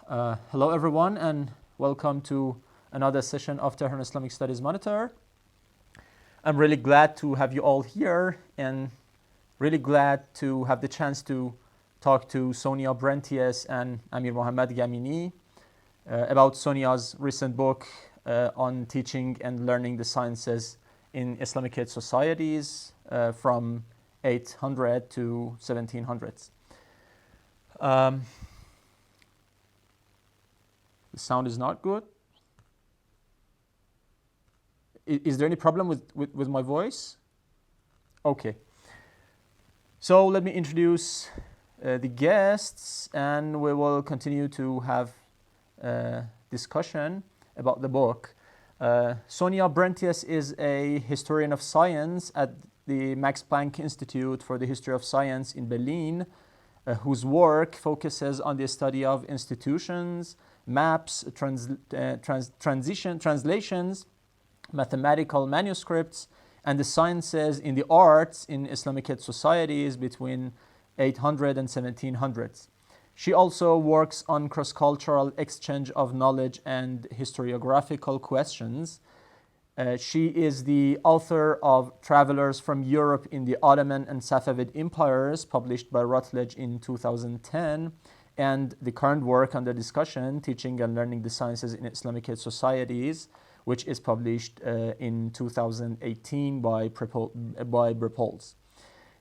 Hello everyone and welcome to another session of Tehran Islamic Studies Monitor. I'm really glad to have you all here and really glad to have the chance to talk to Sonja Brentjes and Amir Mohammad Gamini about Sonja's recent book on teaching and learning the sciences in Islamicate societies from 800 to 1700s. The sound is not good. Is there any problem with my voice? Okay. So let me introduce the guests and we will continue to have discussion about the book. Sonja Brentjes is a historian of science at the Max Planck Institute for the History of Science in Berlin, whose work focuses on the study of institutions, maps, translations, mathematical manuscripts, and the sciences in the arts in Islamicate societies between 800 and 1700s. She also works on cross-cultural exchange of knowledge and historiographical questions. She is the author of Travelers from Europe in the Ottoman and Safavid Empires, published by Routledge in 2010, and the current work under discussion, Teaching and Learning the Sciences in Islamicate Societies, which is published in 2018 by Brepols.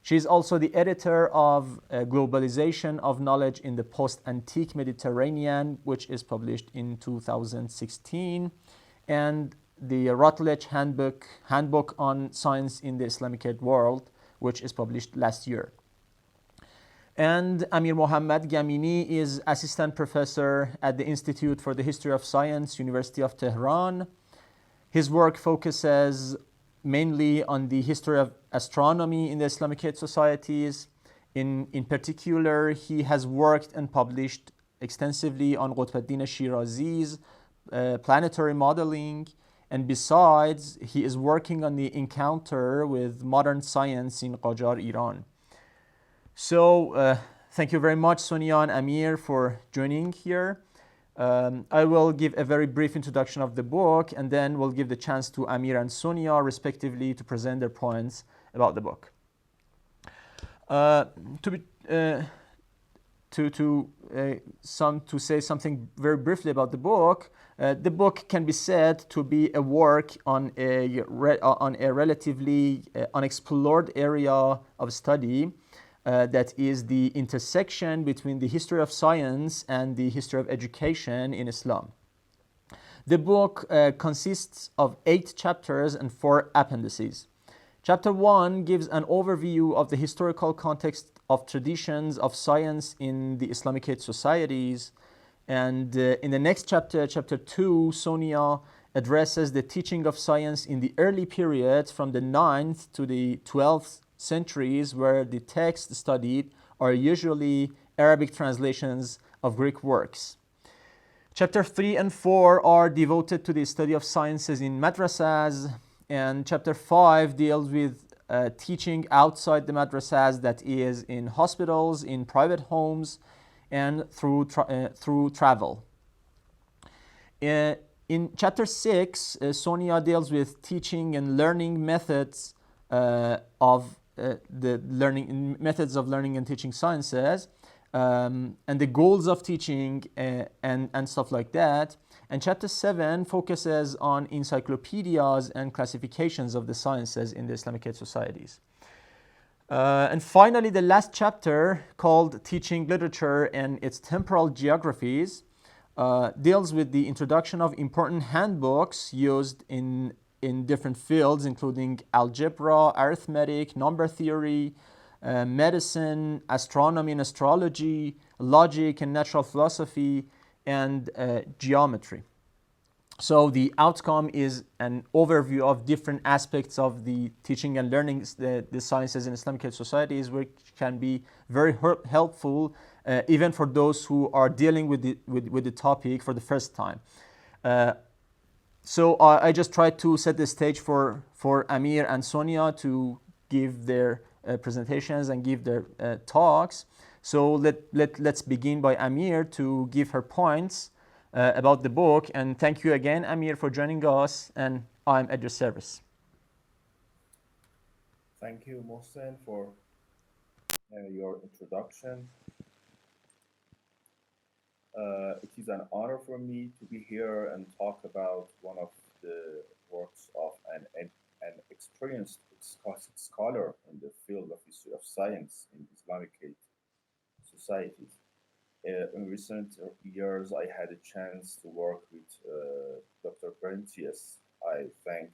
She is also the editor of Globalization of Knowledge in the Post-Antique Mediterranean, which is published in 2016, and the Routledge Handbook on Science in the Islamicate World, which is published last year. And Amir Mohammad Gamini is assistant professor at the Institute for the History of Science, University of Tehran. His work focuses mainly on the history of astronomy in the Islamicate societies. In particular, he has worked and published extensively on Qutb-ad-Din Shirazi's planetary modeling, and besides, he is working on the encounter with modern science in Qajar, Iran. So, thank you very much, Sonja and Amir, for joining here. I will give a very brief introduction of the book, and then we'll give the chance to Amir and Sonja, respectively, to present their points about the book. To say something very briefly about the book can be said to be a work on a relatively unexplored area of study. That is the intersection between the history of science and the history of education in Islam. The book consists of 8 chapters and 4 appendices. Chapter 1 gives an overview of the historical context of traditions of science in the Islamicate societies. And in the next chapter, chapter 2, Sonja addresses the teaching of science in the early periods from the 9th to the 12th centuries, where the texts studied are usually Arabic translations of Greek works. Chapter 3 and 4 are devoted to the study of sciences in madrasas, and chapter 5 deals with teaching outside the madrasas, that is in hospitals, in private homes, and through travel. In chapter 6, Sonja deals with teaching and learning methods of learning and teaching sciences, and the goals of teaching and stuff like that. And chapter 7 focuses on encyclopedias and classifications of the sciences in the Islamicate societies. And finally, the last chapter, called Teaching Literature and its Temporal Geographies, deals with the introduction of important handbooks used in different fields, including algebra, arithmetic, number theory, medicine, astronomy and astrology, logic and natural philosophy, and geometry. So the outcome is an overview of different aspects of the teaching and learning the sciences in Islamicate societies, which can be very helpful even for those who are dealing with the topic for the first time. So I just tried to set the stage for Amir and Sonja to give their presentations and give their talks. So let's begin by Amir to give her points about the book. And thank you again, Amir, for joining us. And I'm at your service. Thank you, Mohsen, for your introduction. It is an honor for me to be here and talk about one of the works of an experienced scholar in the field of history of science in Islamicate societies. In recent years, I had a chance to work with Dr. Brentjes. I thank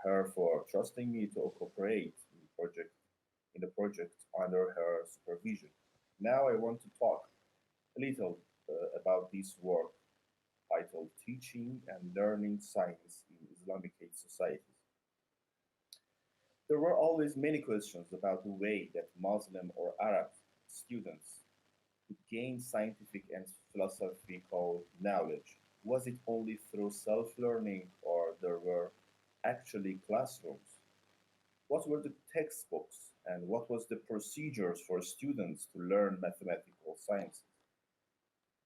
her for trusting me to cooperate in the project under her supervision. Now I want to talk a little about this work titled Teaching and Learning Science in Islamic Societies. There were always many questions about the way that Muslim or Arab students could gain scientific and philosophical knowledge. Was it only through self learning, or there were actually classrooms? What were the textbooks, and what was the procedures for students to learn mathematical sciences?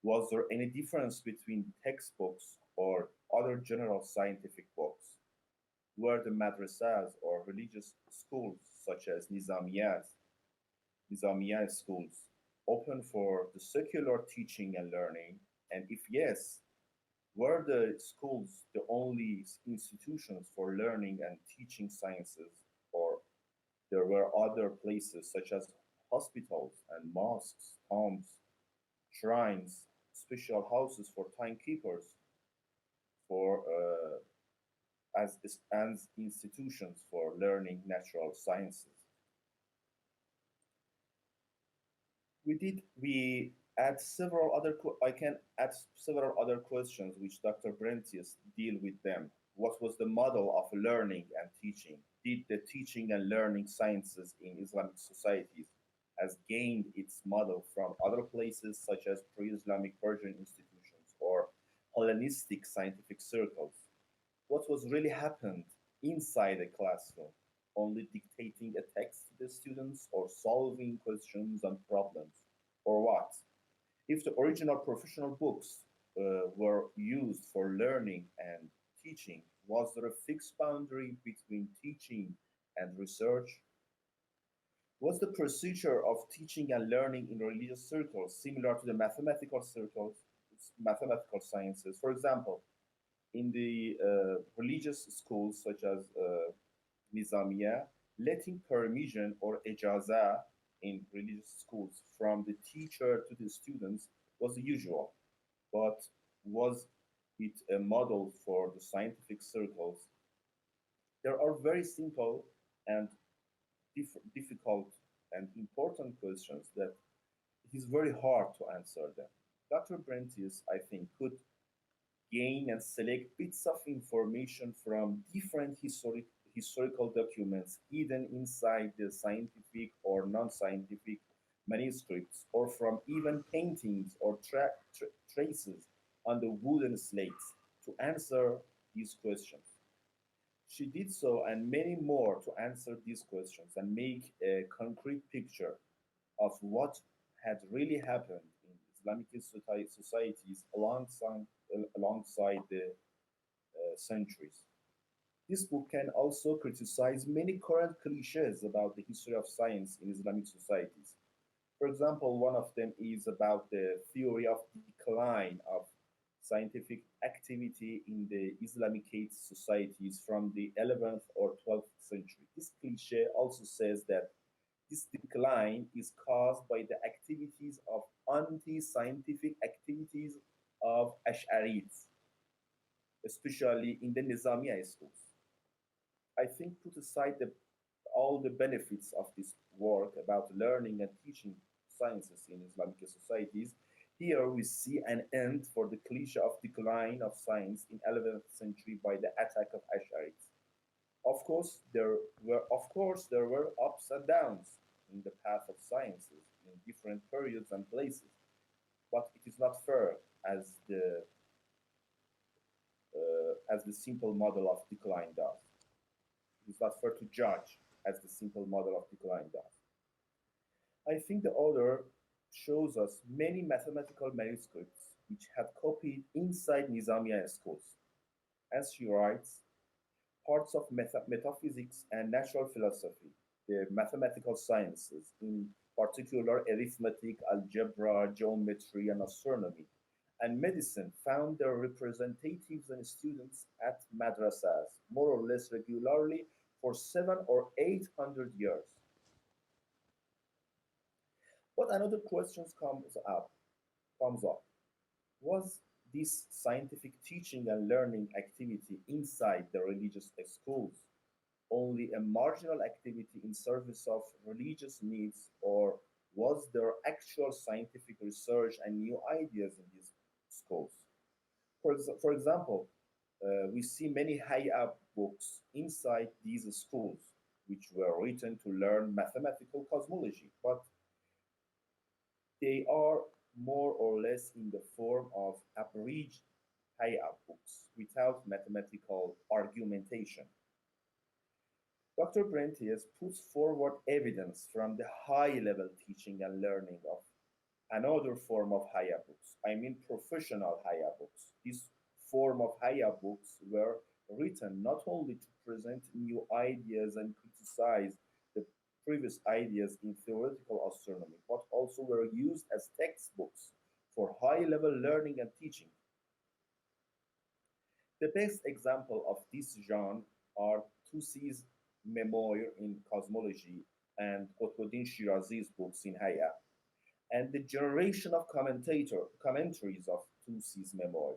Was there any difference between textbooks or other general scientific books? Were the madrasas or religious schools such as Nizamiyah schools open for the secular teaching and learning? And if yes, were the schools the only institutions for learning and teaching sciences, or there were other places such as hospitals and mosques, tombs, shrines, special houses for timekeepers, for as institutions for learning natural sciences? We add several other I can add several other questions which Dr. Brentjes deal with them. What was the model of learning and teaching? Did the teaching and learning sciences in Islamic societies has gained its model from other places such as pre-Islamic Persian institutions or Hellenistic scientific circles? What was really happened inside a classroom? Only dictating a text to the students or solving questions and problems? Or what? If the original professional books were used for learning and teaching, was there a fixed boundary between teaching and research? Was the procedure of teaching and learning in religious circles similar to the mathematical sciences? For example, in the religious schools such as Nizamiya, letting permission or ejaza in religious schools from the teacher to the students was usual, but was it a model for the scientific circles? There are very simple and difficult and important questions that it is very hard to answer them. Dr. Brentjes, I think, could gain and select bits of information from different historical documents hidden inside the scientific or non-scientific manuscripts, or from even paintings or traces on the wooden slates to answer these questions. She did so and many more to answer these questions and make a concrete picture of what had really happened in Islamic societies alongside the centuries. This book can also criticize many current cliches about the history of science in Islamic societies. For example, one of them is about the theory of decline of scientific activity in the Islamicate societies from the 11th or 12th century. This cliche also says that this decline is caused by the activities of anti-scientific activities of Ash'arites, especially in the Nizamiya schools. I think put aside all the benefits of this work about learning and teaching sciences in Islamic societies, here we see an end for the cliche of decline of science in 11th century by the attack of Ash'arites. Of course there were ups and downs in the path of sciences in different periods and places, but it is not fair as the simple model of decline does. It is not fair to judge as the simple model of decline does. I think the author shows us many mathematical manuscripts which had copied inside Nizamiya schools. As she writes, parts of metaphysics and natural philosophy, the mathematical sciences, in particular arithmetic, algebra, geometry, and astronomy, and medicine found their representatives and students at madrasas more or less regularly for 700 or 800 years. But another question comes up. Was this scientific teaching and learning activity inside the religious schools only a marginal activity in service of religious needs, or was there actual scientific research and new ideas in these schools? For example, we see many high up books inside these schools which were written to learn mathematical cosmology, but they are more or less in the form of abridged high up books without mathematical argumentation. Dr. Brentjes puts forward evidence from the high level teaching and learning of another form of higher books. I mean professional higher books. This form of higher books were written not only to present new ideas and criticize the previous ideas in theoretical astronomy, but also were used as textbooks for high level learning and teaching. The best example of this genre are Tusi's Memoir in Cosmology and Qutbuddin Shirazi's books in Hayya, and the generation of commentaries of Tusi's Memoir.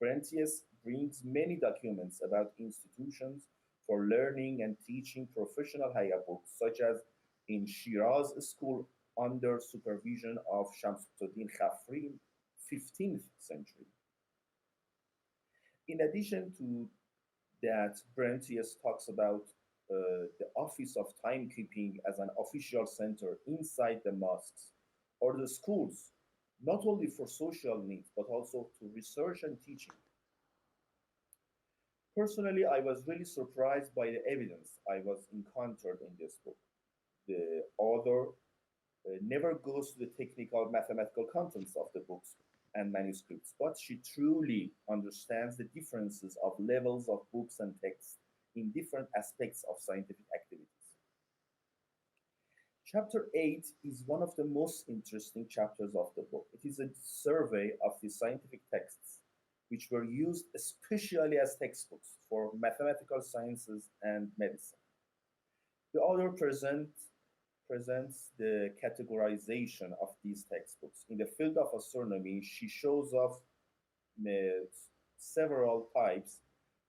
Brentius brings many documents about institutions for learning and teaching professional Hayya books, such as in Shiraz School under supervision of Shamsuddin Khafri in 15th century. In addition to that, Brentius talks about the office of timekeeping as an official center inside the mosques or the schools, not only for social needs, but also to research and teaching. Personally, I was really surprised by the evidence I was encountered in this book. The author never goes to the technical mathematical contents of the books and manuscripts, but she truly understands the differences of levels of books and texts in different aspects of scientific activities. Chapter 8 is one of the most interesting chapters of the book. It is a survey of the scientific texts which were used especially as textbooks for mathematical sciences and medicine. The author presents the categorization of these textbooks. In the field of astronomy, she shows off uh, several types,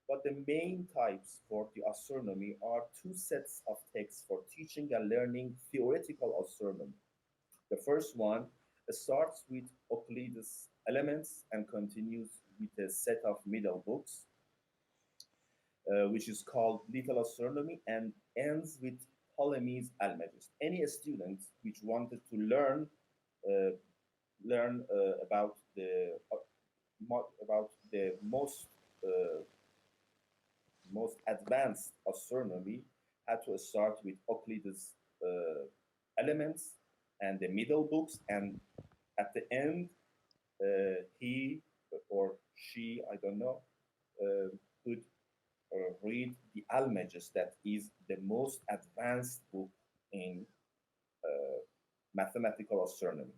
but the main types for the astronomy are two sets of texts for teaching and learning theoretical astronomy. The first one starts with Euclid's Elements and continues with a set of middle books, which is called Little Astronomy, and ends with Ptolemy's Almagest. Any student which wanted to uh, learn about the uh, most advanced astronomy had to start with Euclid's Elements and the middle books, and at the end, he or she, I don't know, uh, could read the Almagest, that is the most advanced book in uh, mathematical astronomy.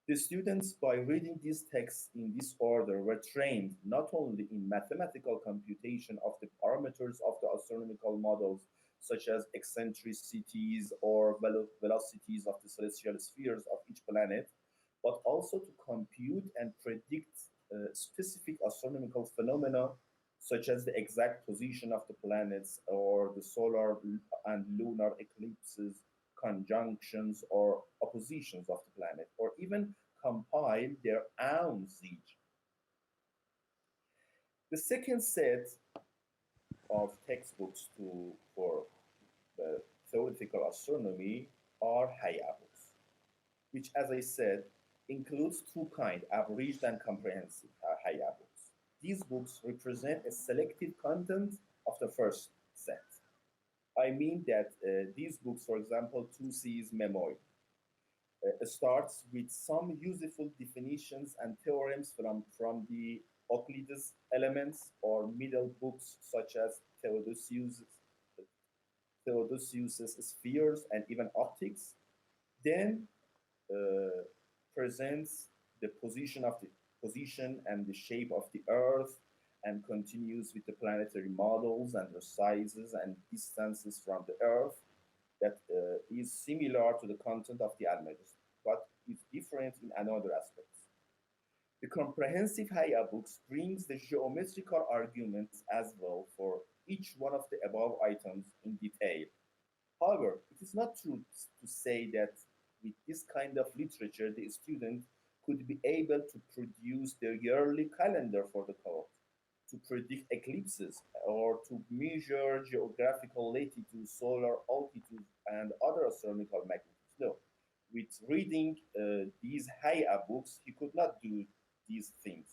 The students, by reading these texts in this order, were trained not only in mathematical computation of the parameters of the astronomical models, such as eccentricities or velocities of the celestial spheres of each planet, but also to compute and predict specific astronomical phenomena, such as the exact position of the planets or the solar and lunar eclipses, conjunctions or oppositions of the planet, or even compile their own siege. The second set of textbooks for the theoretical astronomy are Hayabooks, which, as I said, includes two kinds, abridged and comprehensive Hayabooks. These books represent a selected content of the first set. I mean that these books, for example, Tusi's Memoir, starts with some useful definitions and theorems from the Euclid's elements or middle books such as Theodosius's spheres and even optics, then uh, presents the position and the shape of the Earth, and continues with the planetary models and their sizes and distances from the Earth that is similar to the content of the Almagest, but is different in another aspects. The comprehensive Haya books brings the geometrical arguments as well for each one of the above items in detail. However, it is not true to say that with this kind of literature, the student could be able to produce the yearly calendar for the court, to predict eclipses, or to measure geographical latitude, solar altitude, and other astronomical magnitudes. No. With reading these Haya books, he could not do these things.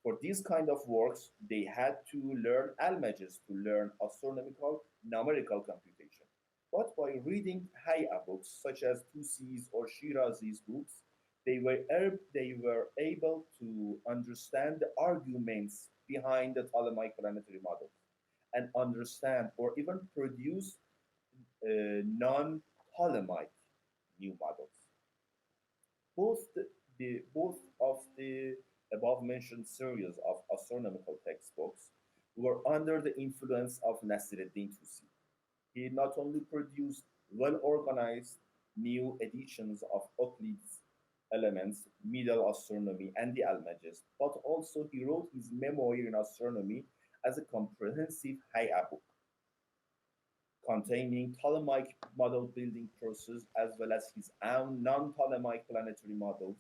For these kind of works, they had to learn almagest, to learn astronomical numerical computation. But by reading Haya books such as Tusi's or Shirazi's books, they were able to understand the arguments behind the Ptolemaic planetary models and understand or even produce non-Ptolemaic new models. Both of the above mentioned series of astronomical textbooks were under the influence of Nasiruddin Tusi. He not only produced well organized new editions of Euclid's Elements, Middle Astronomy, and the Almagest, but also he wrote his memoir in astronomy as a comprehensive Hayya book containing Ptolemaic model building process as well as his own non-Ptolemaic planetary models.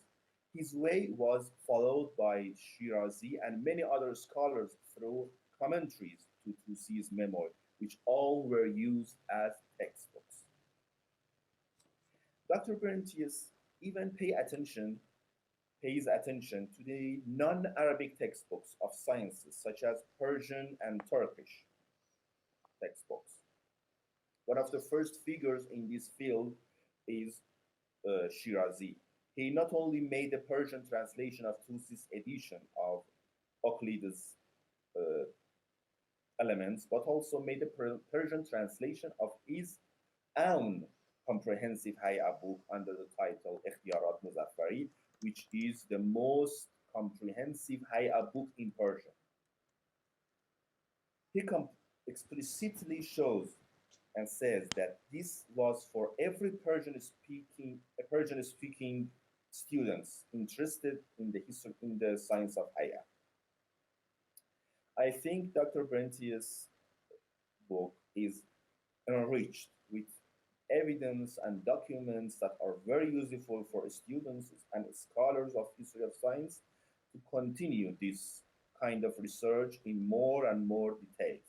His way was followed by Shirazi and many other scholars through commentaries to Tusi's memoir, which all were used as textbooks. Dr. Brentjes even pays attention to the non-Arabic textbooks of sciences such as Persian and Turkish textbooks. One of the first figures in this field is Shirazi. He not only made a Persian translation of Tusi's edition of Euclid's uh, elements, but also made a Persian translation of his own comprehensive Hayya book under the title Ikhtiyarat Muzaffari, which is the most comprehensive Hayya book in Persian. He explicitly shows and says that this was for every Persian speaking students interested in the history in the science of Hayya. I think Dr. Brentius' book is enriched with evidence and documents that are very useful for students and scholars of history of science to continue this kind of research in more and more details.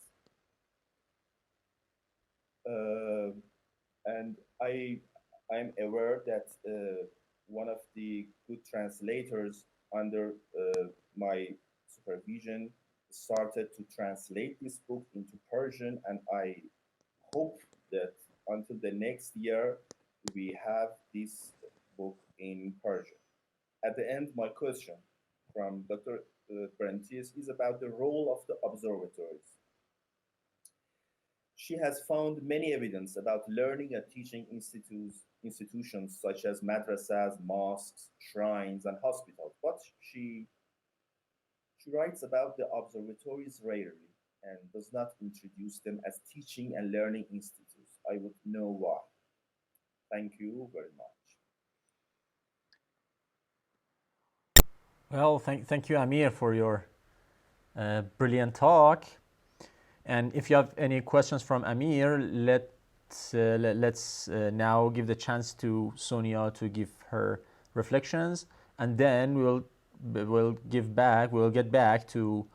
Uh, and I'm aware that one of the good translators under my supervision started to translate this book into Persian, and I hope that until the next year we have this book in Persian. At the end, my question from Dr. Brentius is about the role of the observatories. She has found many evidence about learning and teaching institutions such as madrasas, mosques, shrines, and hospitals, but she writes about the observatories rarely and does not introduce them as teaching and learning institutes. I would know why. Thank you very much. Well, thank you, Amir, for your brilliant talk. And if you have any questions from Amir, let's now give the chance to Sonia to give her reflections, and then we'll get back to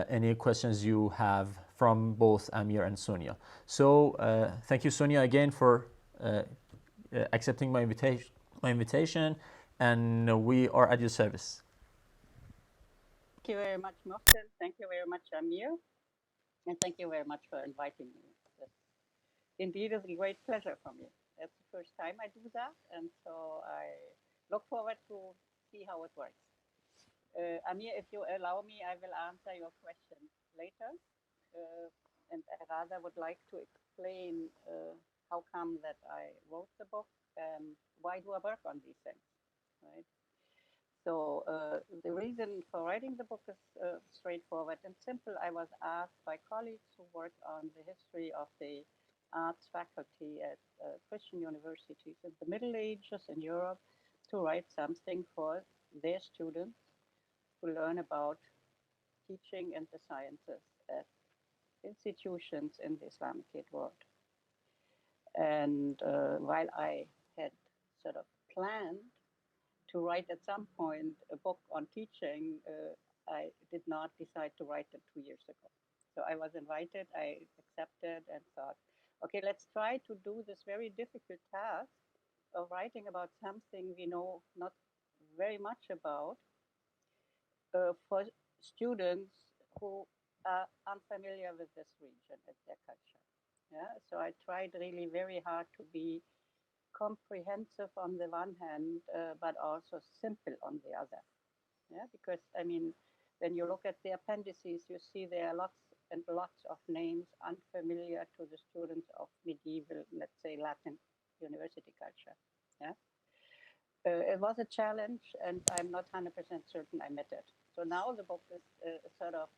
any questions you have from both Amir and Sonia. So thank you, Sonia, again for accepting my invitation, and we are at your service. Thank you very much, Mohsen. Thank you very much, Amir. And thank you very much for inviting me. Indeed, it's a great pleasure for me. That's the first time I do that, and so I look forward to see how it works. Amir, if you allow me, I will answer your question later. And I rather would like to explain how come that I wrote the book and why do I work on these things, right? So the reason for writing the book is straightforward and simple. I was asked by colleagues who work on the history of the arts faculty at Christian universities in the Middle Ages in Europe to write something for their students to learn about teaching and the sciences at institutions in the Islamicate world. And while I had sort of planned to write at some point a book on teaching, I did not decide to write it 2 years ago. So I was invited, I accepted and thought, okay, let's try to do this very difficult task of writing about something we know not very much about for students who are unfamiliar with this region and their culture. Yeah, so I tried really very hard to be comprehensive on the one hand, but also simple on the other. Yeah, because I mean, when you look at the appendices, you see there are lots and lots of names unfamiliar to the students of medieval, let's say, Latin university culture. Yeah. It was a challenge, and I'm not 100% certain I met it. So now the book is sort of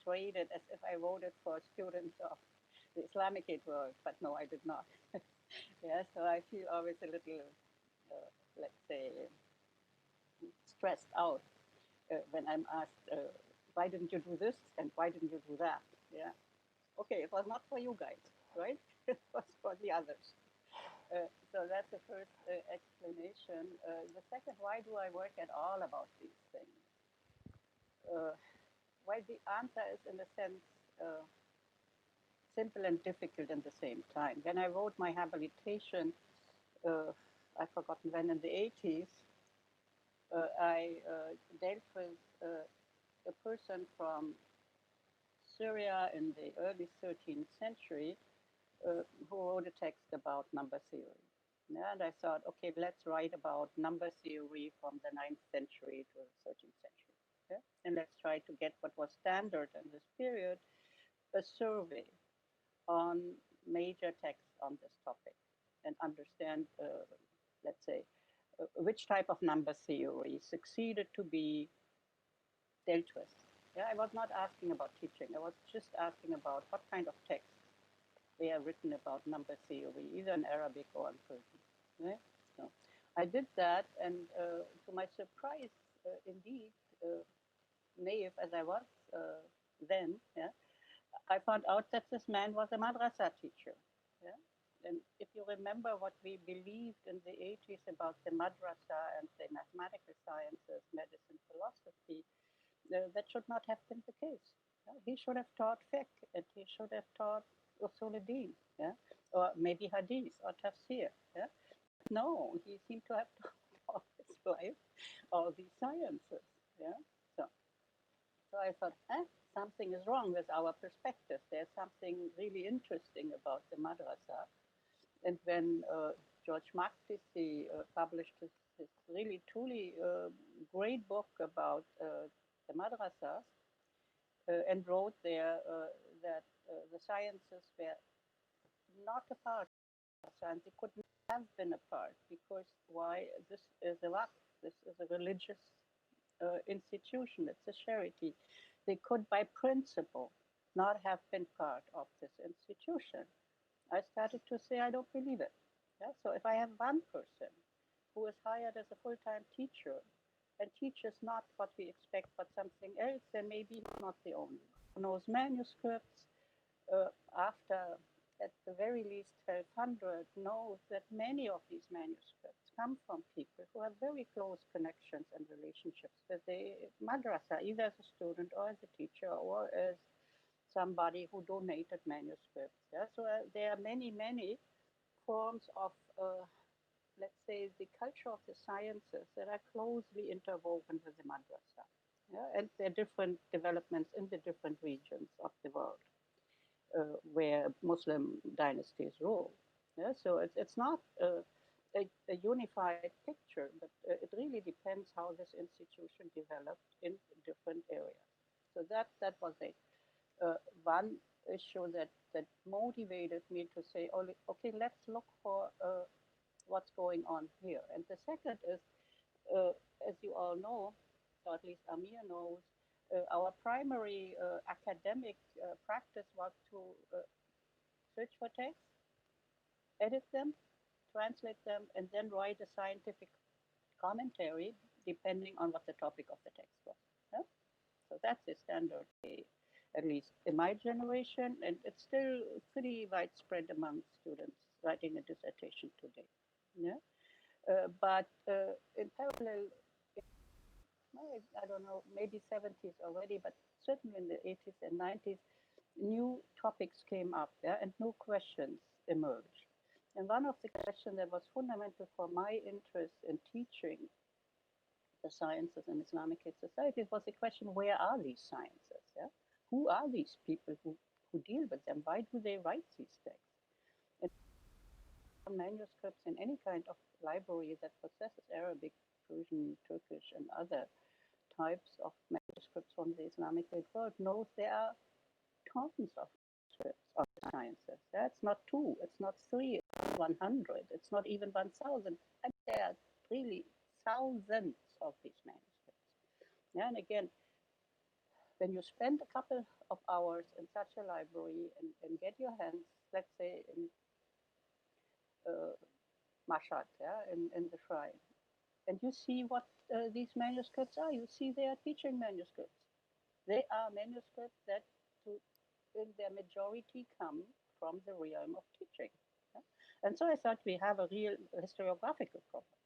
traded as if I wrote it for students of the Islamicate world, but no, I did not. Yeah, so I feel always a little, let's say, stressed out when I'm asked, why didn't you do this and why didn't you do that? Yeah. Okay, it was not for you guys, right? It was for the others. So that's the first explanation. The second, why do I work at all about these things? Well, the answer is, in a sense, simple and difficult at the same time. When I wrote my habilitation, I've forgotten when, in the 80s, I dealt with a person from Syria in the early 13th century who wrote a text about number theory. Yeah, and I thought, okay, let's write about number theory from the 9th century to the 13th century. Yeah? And let's try to get what was standard in this period, a survey on major texts on this topic and understand, let's say, which type of number theory succeeded to be dealt with. Yeah, I was not asking about teaching. I was just asking about what kind of texts they are written about number theory, either in Arabic or in Persian. Yeah? So I did that, and to my surprise, indeed, naive as I was then, yeah, I found out that this man was a madrasa teacher. Yeah? And if you remember what we believed in the 80s about the madrasa and the mathematical sciences, medicine, philosophy, that should not have been the case. Yeah? He should have taught fiqh, and he should have taught usul al-din, yeah? Or maybe hadith or tafsir. Yeah? No, he seemed to have taught all his life all these sciences. Yeah? So I thought, something is wrong with our perspective. There's something really interesting about the madrasa. And when George Makdisi published his really, truly great book about the madrasas and wrote there that the sciences were not a part of science, they could not have been a part, because why? This is a waqf, this is a religious institution, it's a charity. They could, by principle, not have been part of this institution. I started to say, I don't believe it. Yeah? So if I have one person who is hired as a full-time teacher and teaches not what we expect but something else, then maybe he's not the only one. Who knows manuscripts, after at the very least 1200, knows that many of these manuscripts come from people who have very close connections and relationships with the madrasa, either as a student or as a teacher or as somebody who donated manuscripts. Yeah? So there are many, many forms of, let's say, the culture of the sciences that are closely interwoven with the madrasa. Yeah? And there are different developments in the different regions of the world where Muslim dynasties rule. Yeah? So it's not a unified picture, but it really depends how this institution developed in different areas. So that was one issue that motivated me to say, oh, okay, let's look for what's going on here. And the second is, as you all know, or at least Amir knows, our primary academic practice was to search for texts, edit them, translate them, and then write a scientific commentary depending on what the topic of the text was. Yeah? So that's the standard way, at least in my generation, and it's still pretty widespread among students writing a dissertation today. Yeah? But in parallel, I don't know, maybe 70s already, but certainly in the 80s and 90s, new topics came up, yeah, and new questions emerged. And one of the questions that was fundamental for my interest in teaching the sciences in Islamic societies was the question, where are these sciences? Yeah? Who are these people who deal with them? Why do they write these texts? And manuscripts in any kind of library that possesses Arabic, Persian, Turkish, and other types of manuscripts from the Islamic world knows there are tons of manuscripts of the sciences. Yeah? It's not two, it's not three, it's not 100, it's not even 1,000. And there are really thousands of these manuscripts. Yeah? And again, when you spend a couple of hours in such a library and get your hands, let's say, in Mashhad, yeah, in the shrine, and you see what these manuscripts are, you see they are teaching manuscripts. They are manuscripts that, in their majority, come from the realm of teaching. Yeah? And so I thought we have a real historiographical problem.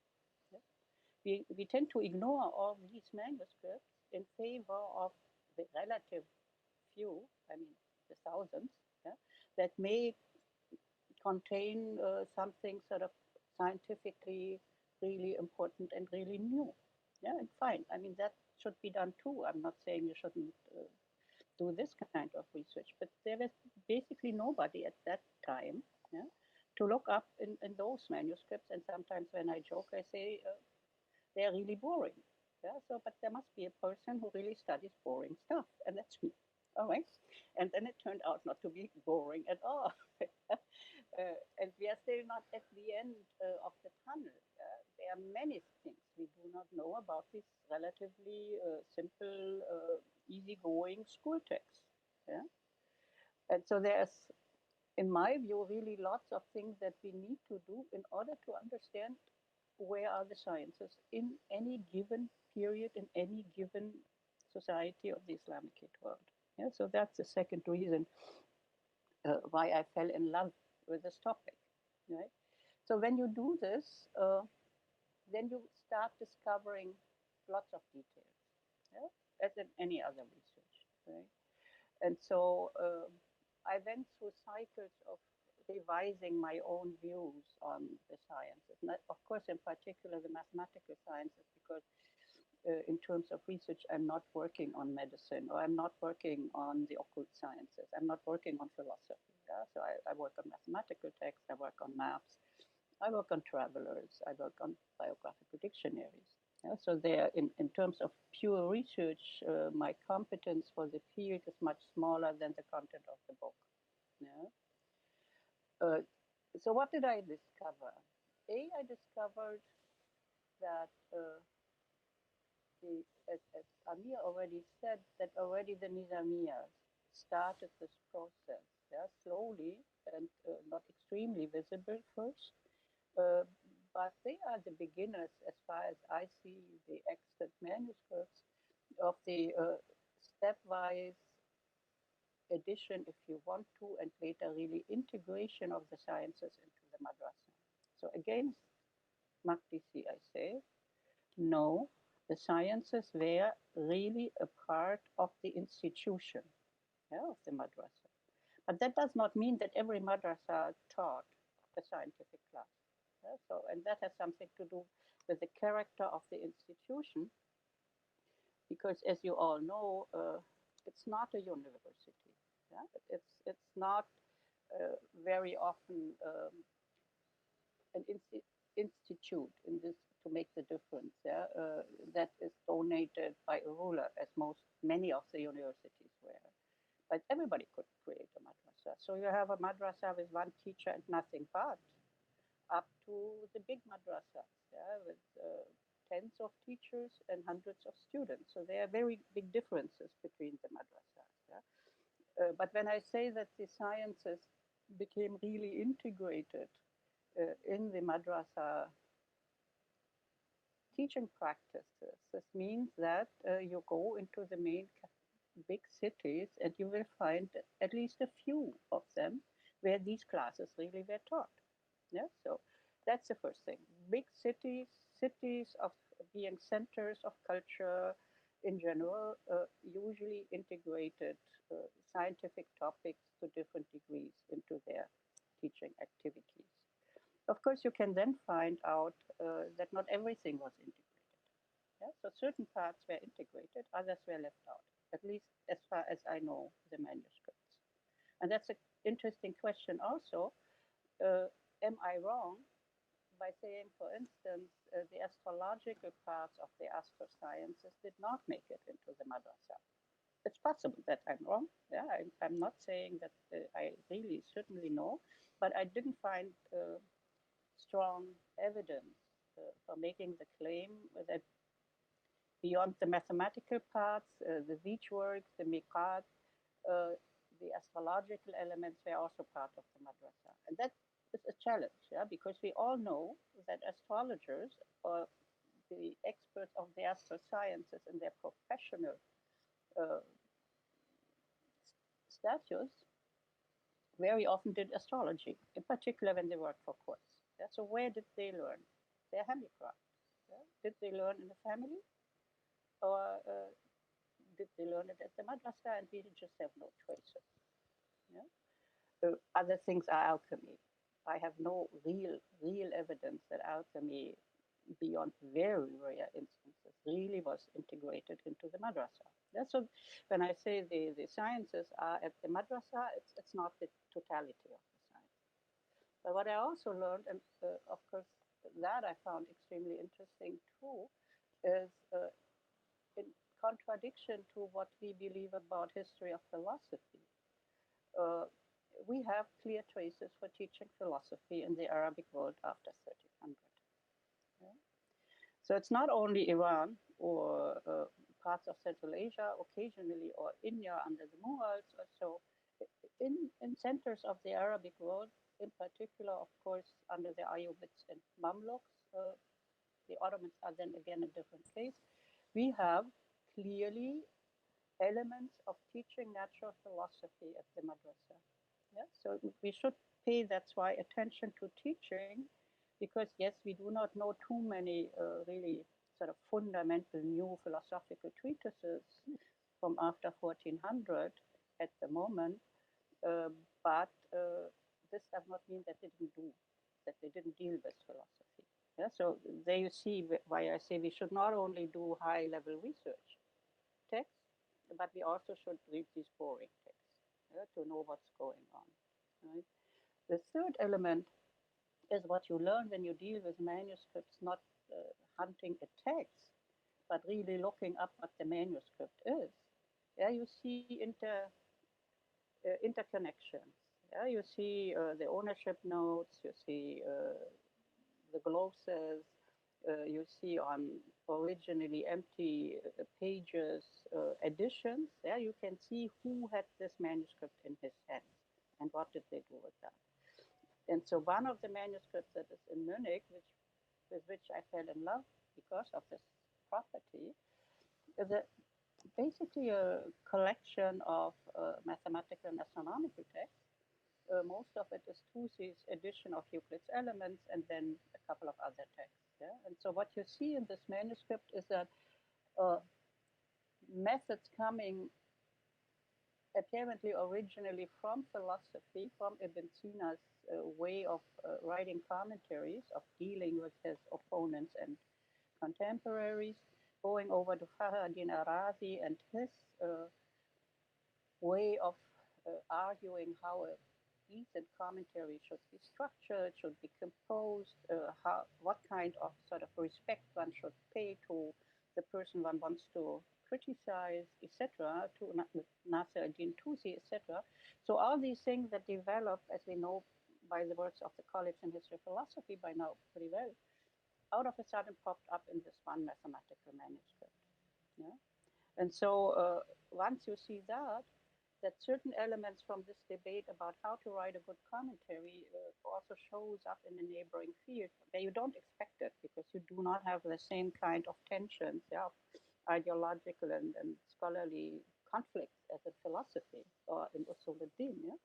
Yeah? We tend to ignore all these manuscripts in favor of the relative few, I mean, the thousands, yeah, that may contain something sort of scientifically really important and really new. Yeah, and fine. I mean, that should be done too. I'm not saying you shouldn't do this kind of research, but there was basically nobody at that time, yeah, to look up in those manuscripts. And sometimes when I joke, I say they're really boring. Yeah, so, but there must be a person who really studies boring stuff, and that's me. All right. And then it turned out not to be boring at all. And we are still not at the end of the tunnel. There are many things we do not know about this relatively simple, easygoing school text. Yeah? And so there's, in my view, really lots of things that we need to do in order to understand where are the sciences in any given period, in any given society of the Islamicate world. Yeah? So that's the second reason why I fell in love with this topic. Right? So when you do this, then you start discovering lots of details, yeah? As in any other research. Right? And so I went through cycles of revising my own views on the sciences. And of course, in particular, the mathematical sciences, because in terms of research, I'm not working on medicine, or I'm not working on the occult sciences. I'm not working on philosophy. Yeah? So I work on mathematical texts, I work on maps, I work on travelers, I work on biographical dictionaries. Yeah? So there, in terms of pure research, my competence for the field is much smaller than the content of the book. Yeah? So what did I discover? I discovered that as Amir already said, that already the Nizamiyas started this process, yeah, slowly and not extremely visible first, but they are the beginners, as far as I see the extant manuscripts, of the stepwise addition, if you want to, and later really integration of the sciences into the madrasa. So against Makdisi, I say, no, the sciences were really a part of the institution, yeah, of the madrasa. But that does not mean that every madrasa taught a scientific class. Yeah? So, and that has something to do with the character of the institution, because as you all know, it's not a university. Yeah? It's not very often an institute in this to make the difference, yeah, that is donated by a ruler, as many of the universities were. But everybody could create a madrasa. So you have a madrasa with one teacher and nothing but, up to the big madrasas, yeah, with tens of teachers and hundreds of students. So there are very big differences between the madrasas. Yeah? But when I say that the sciences became really integrated in the madrasa teaching practices, this means that you go into the main big cities and you will find at least a few of them where these classes really were taught. Yeah, so that's the first thing. Big cities, cities of being centers of culture in general, usually integrated scientific topics to different degrees into their teaching activities. Of course, you can then find out that not everything was integrated. Yeah? So certain parts were integrated, others were left out, at least as far as I know the manuscripts. And that's an interesting question also. Am I wrong by saying, for instance, the astrological parts of the astrosciences did not make it into the madrasa? It's possible that I'm wrong. Yeah, I'm not saying that I really certainly know, but I didn't find strong evidence for making the claim that beyond the mathematical parts, the Veach works, the Miqat, the astrological elements were also part of the madrasa. And that is a challenge, yeah, because we all know that astrologers or the experts of the astrosciences in their professional uh, status very often did astrology, in particular when they worked for courts. Yeah? So where did they learn their handicraft? Yeah? Did they learn in the family? Or did they learn it at the madrasa and we just have no choices? Yeah? Other things are alchemy. I have no real evidence that alchemy, beyond very rare instances, really was integrated into the madrasa. Yeah, so when I say the sciences are at the madrasa, it's not the totality of the science. But what I also learned, and of course that I found extremely interesting too, is in contradiction to what we believe about history of philosophy. Uh, we have clear traces for teaching philosophy in the Arabic world after 1300. Yeah? So it's not only Iran or parts of Central Asia, occasionally, or India under the Mughals or so. In centers of the Arabic world, in particular, of course, under the Ayyubids and Mamluks, the Ottomans are then again a different case. We have clearly elements of teaching natural philosophy at the madrasa. Yeah? So we should pay, that's why, attention to teaching, because yes, we do not know too many really sort of fundamental new philosophical treatises from after 1400 at the moment, uh, but this does not mean that they didn't deal with philosophy. Yeah? So there you see why I say we should not only do high-level research texts, but we also should read these boring texts, yeah, to know what's going on. Right? The third element is what you learn when you deal with manuscripts, not hunting a text, but really looking up what the manuscript is. Yeah, you see interconnections. Yeah, you see the ownership notes, you see the glosses, you see on originally empty pages, editions. Yeah, you can see who had this manuscript in his hands and what did they do with that. And so one of the manuscripts that is in Munich, with which I fell in love because of this property, is basically a collection of mathematical and astronomical texts. Most of it is Tusi's edition of Euclid's Elements and then a couple of other texts. Yeah? And so what you see in this manuscript is that methods coming apparently originally from philosophy, from Ibn Sina's way of writing commentaries, of dealing with his opponents and contemporaries, going over to Fakhruddin Arazi and his way of arguing how a decent commentary should be structured, should be composed, what kind of sort of respect one should pay to the person one wants to criticize, etc., to Nasser al-Din Tusi, etc. So all these things that develop, as we know by the works of the College in History of Philosophy by now pretty well, out of a sudden popped up in this one mathematical manuscript. Yeah? And so once you see that certain elements from this debate about how to write a good commentary also shows up in the neighboring field where you don't expect it because you do not have the same kind of tensions, ideological and scholarly conflicts as in philosophy or in usul al-din. Yeah?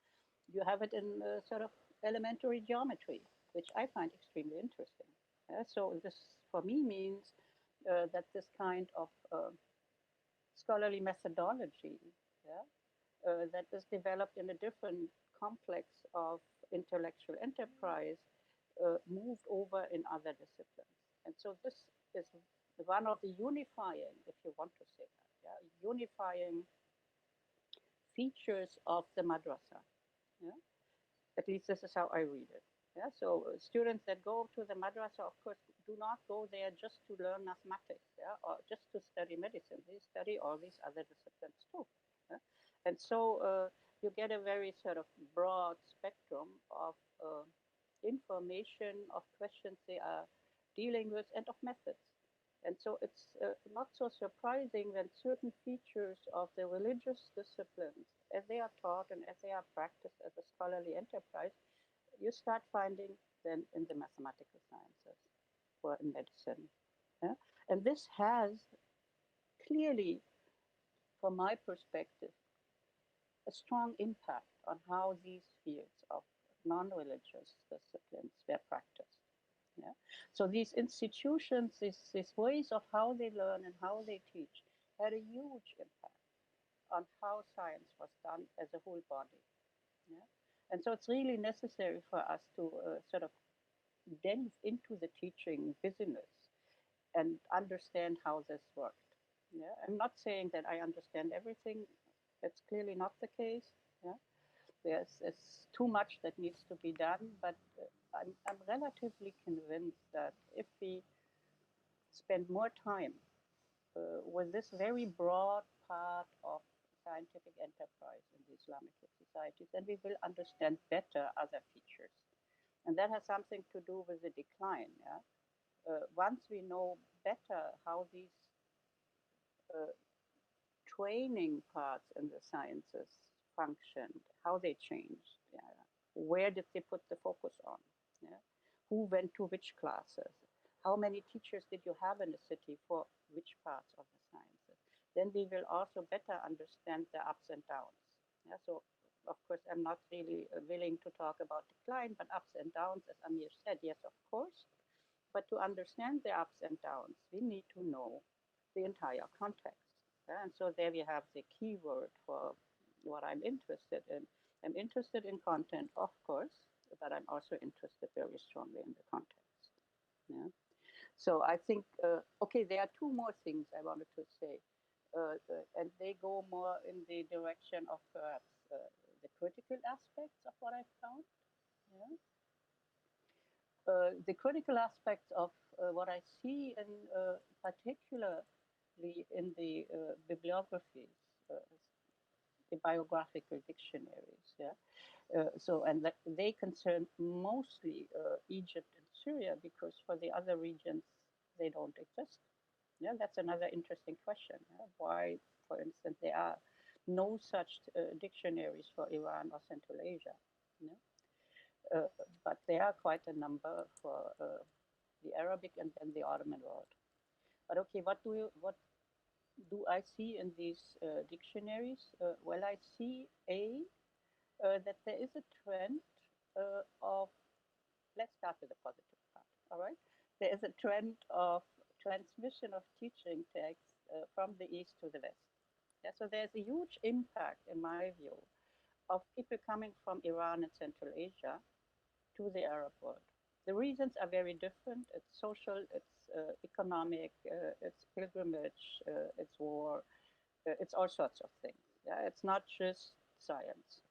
You have it in sort of elementary geometry, which I find extremely interesting. Yeah? So this, for me, means that this kind of scholarly methodology, that is developed in a different complex of intellectual enterprise, moved over in other disciplines. And so this is one of the unifying, if you want to say that, unifying features of the madrasa. Yeah? At least this is how I read it. Yeah? So students that go to the madrasa, of course, do not go there just to learn mathematics, or just to study medicine. They study all these other disciplines too. Yeah? And so you get a very sort of broad spectrum of information, of questions they are dealing with, and of methods. And so it's not so surprising when certain features of the religious disciplines, as they are taught and as they are practiced as a scholarly enterprise, you start finding them in the mathematical sciences or in medicine. Yeah? And this has clearly, from my perspective, a strong impact on how these fields of non-religious disciplines were practiced. Yeah? So these institutions, these ways of how they learn and how they teach, had a huge impact on how science was done as a whole body. Yeah? And so it's really necessary for us to sort of delve into the teaching business and understand how this worked. Yeah? I'm not saying that I understand everything. That's clearly not the case. Yeah? There's too much that needs to be done, but I'm relatively convinced that if we spend more time with this very broad part of scientific enterprise in the Islamic societies, then we will understand better other features. And that has something to do with the decline. Yeah? Once we know better how these training parts in the sciences functioned, how they changed, where did they put the focus on, who went to which classes, how many teachers did you have in the city for which parts of the sciences, then we will also better understand the ups and downs. Yeah? So, of course, I'm not really willing to talk about decline, but ups and downs, as Amir said, yes, of course. But to understand the ups and downs, we need to know the entire context. Yeah? And so there we have the key word for what I'm interested in. I'm interested in content, of course, but I'm also interested very strongly in the context. Yeah? So I think, okay, there are two more things I wanted to say, and they go more in the direction of perhaps the critical aspects of what I found. Yeah? The critical aspects of what I see, in particularly in the bibliographies, the biographical dictionaries. Yeah. So, and that they concern mostly Egypt and Syria because for the other regions they don't exist. Yeah, that's another interesting question. Yeah? Why, for instance, there are no such dictionaries for Iran or Central Asia. Yeah? But there are quite a number for the Arabic and then the Ottoman world. But okay, what do I see in these dictionaries? Well, I see that there is a trend of, let's start with the positive part, all right? There is a trend of transmission of teaching texts from the East to the West. Yeah, so there's a huge impact, in my view, of people coming from Iran and Central Asia to the Arab world. The reasons are very different. It's social, it's economic, it's pilgrimage, it's war, it's all sorts of things. Yeah? It's not just science.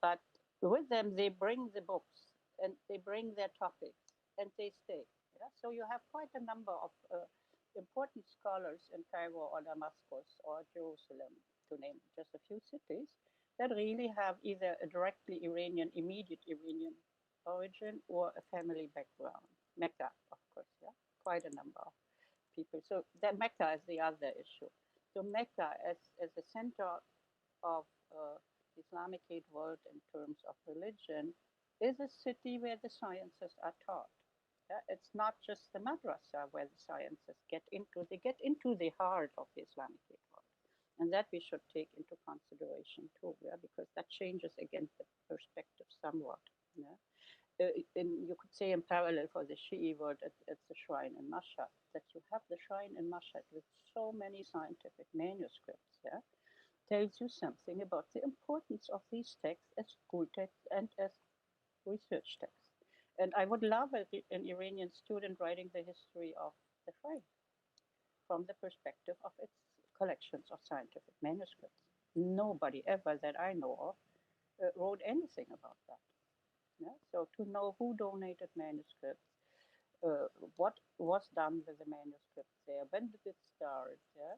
But with them, they bring the books and they bring their topics and they stay. Yeah? So you have quite a number of important scholars in Cairo or Damascus or Jerusalem, to name just a few cities, that really have either a directly Iranian, immediate Iranian origin or a family background. Mecca, of course, yeah, quite a number of people. So that Mecca is the other issue. So Mecca as a center of Islamicate world in terms of religion is a city where the sciences are taught. Yeah? It's not just the madrasa where the sciences get into, they get into the heart of the Islamicate world. And that we should take into consideration too, yeah? Because that changes again the perspective somewhat. Yeah? You could say in parallel for the Shi'i world, it's the shrine in Mashhad, that you have the shrine in Mashhad with so many scientific manuscripts, yeah, tells you something about the importance of these texts as school texts and as research texts. And I would love an Iranian student writing the history of the shrine from the perspective of its collections of scientific manuscripts. Nobody ever that I know of wrote anything about that. Yeah? So to know who donated manuscripts, what was done with the manuscripts there, when did it start, yeah?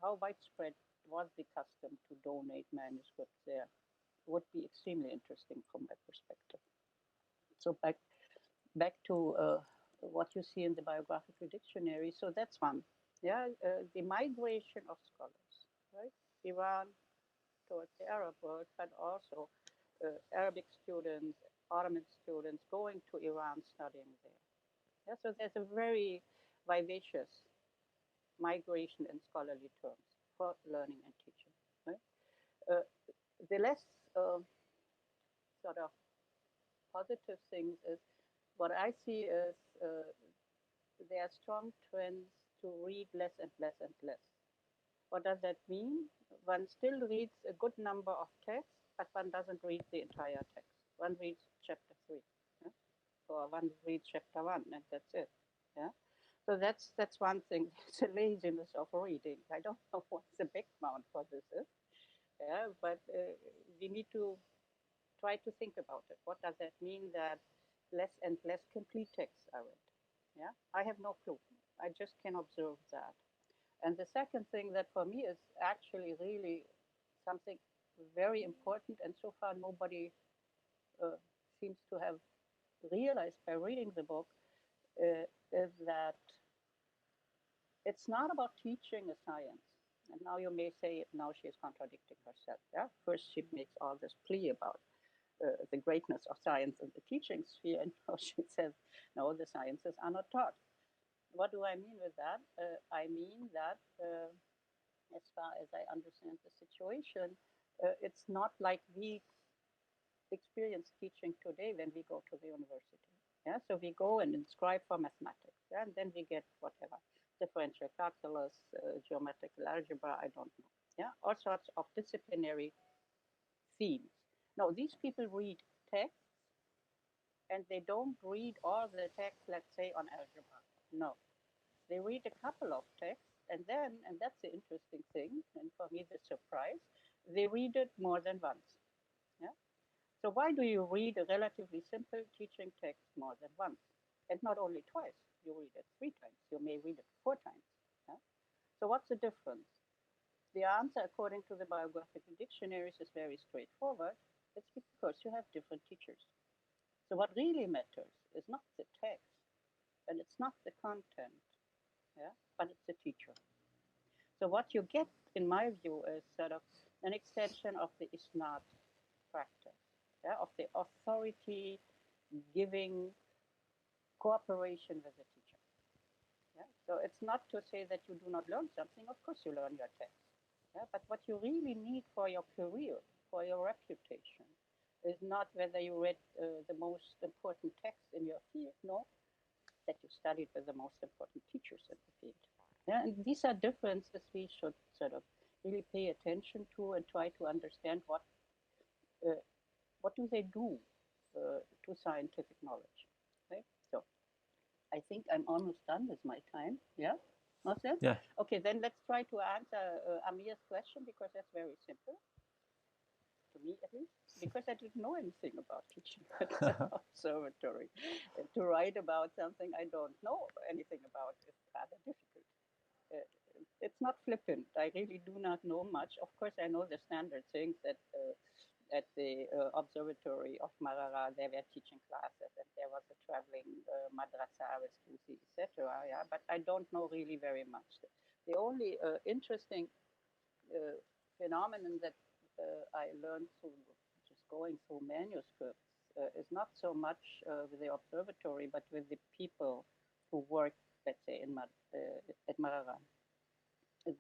How widespread was the custom to donate manuscripts there, would be extremely interesting from my perspective. So back to what you see in the biographical dictionary. So that's one. Yeah, the migration of scholars, right? Iran towards the Arab world, but also Arabic students, Ottoman students going to Iran studying there. Yeah, so there's a very vivacious migration in scholarly terms for learning and teaching. Right? Uh, the less sort of positive things is what I see is there are strong trends to read less and less and less. What does that mean? One still reads a good number of texts, but one doesn't read the entire text. One reads chapter 3, yeah? Or one reads chapter 1, and that's it. Yeah. So that's one thing. It's a laziness of reading. I don't know what the background for this is. Yeah, but we need to try to think about it. What does that mean that less and less complete texts are read? Yeah, I have no clue. I just can observe that. And the second thing that for me is actually really something very important, and so far nobody uh, seems to have realized by reading the book, is that it's not about teaching a science. And now you may say, now she is contradicting herself. Yeah, first she makes all this plea about the greatness of science in the teaching sphere, and now she says, no, the sciences are not taught. What do I mean with that? I mean that as far as I understand the situation, it's not like we experience teaching today when we go to the university. Yeah, so we go and inscribe for mathematics, yeah, and then we get whatever differential calculus, geometrical algebra, I don't know. Yeah, all sorts of disciplinary themes. Now these people read texts, and they don't read all the texts, let's say on algebra. No, they read a couple of texts, and then, and that's the interesting thing, and for me the surprise, they read it more than once. Yeah. So why do you read a relatively simple teaching text more than once? And not only twice, you read it 3 times. You may read it 4 times. Yeah? So what's the difference? The answer, according to the biographical dictionaries, is very straightforward. It's because you have different teachers. So what really matters is not the text, and it's not the content, yeah, but it's the teacher. So what you get, in my view, is sort of an extension of the isnad practice, yeah, of the authority giving cooperation with the teacher. Yeah? So it's not to say that you do not learn something. Of course, you learn your text. Yeah? But what you really need for your career, for your reputation, is not whether you read the most important text in your field, no, that you studied with the most important teachers in the field. Yeah? And these are differences we should sort of really pay attention to and try to understand uh, what do they do to scientific knowledge. Right? So I think I'm almost done with my time. Yeah? Mohsen? Yeah. Okay, then let's try to answer Amir's question because that's very simple. to me at least, because I didn't know anything about teaching at the observatory. To write about something I don't know anything about is rather difficult. Uh, it's not flippant. I really do not know much. Of course, I know the standard things that at the observatory of Marara, they were teaching classes, and there was a traveling madrasa with Tusi, etc. Yeah, but I don't know really very much. The only interesting phenomenon that I learned through just going through manuscripts is not so much with the observatory, but with the people who work, let's say, at Marara.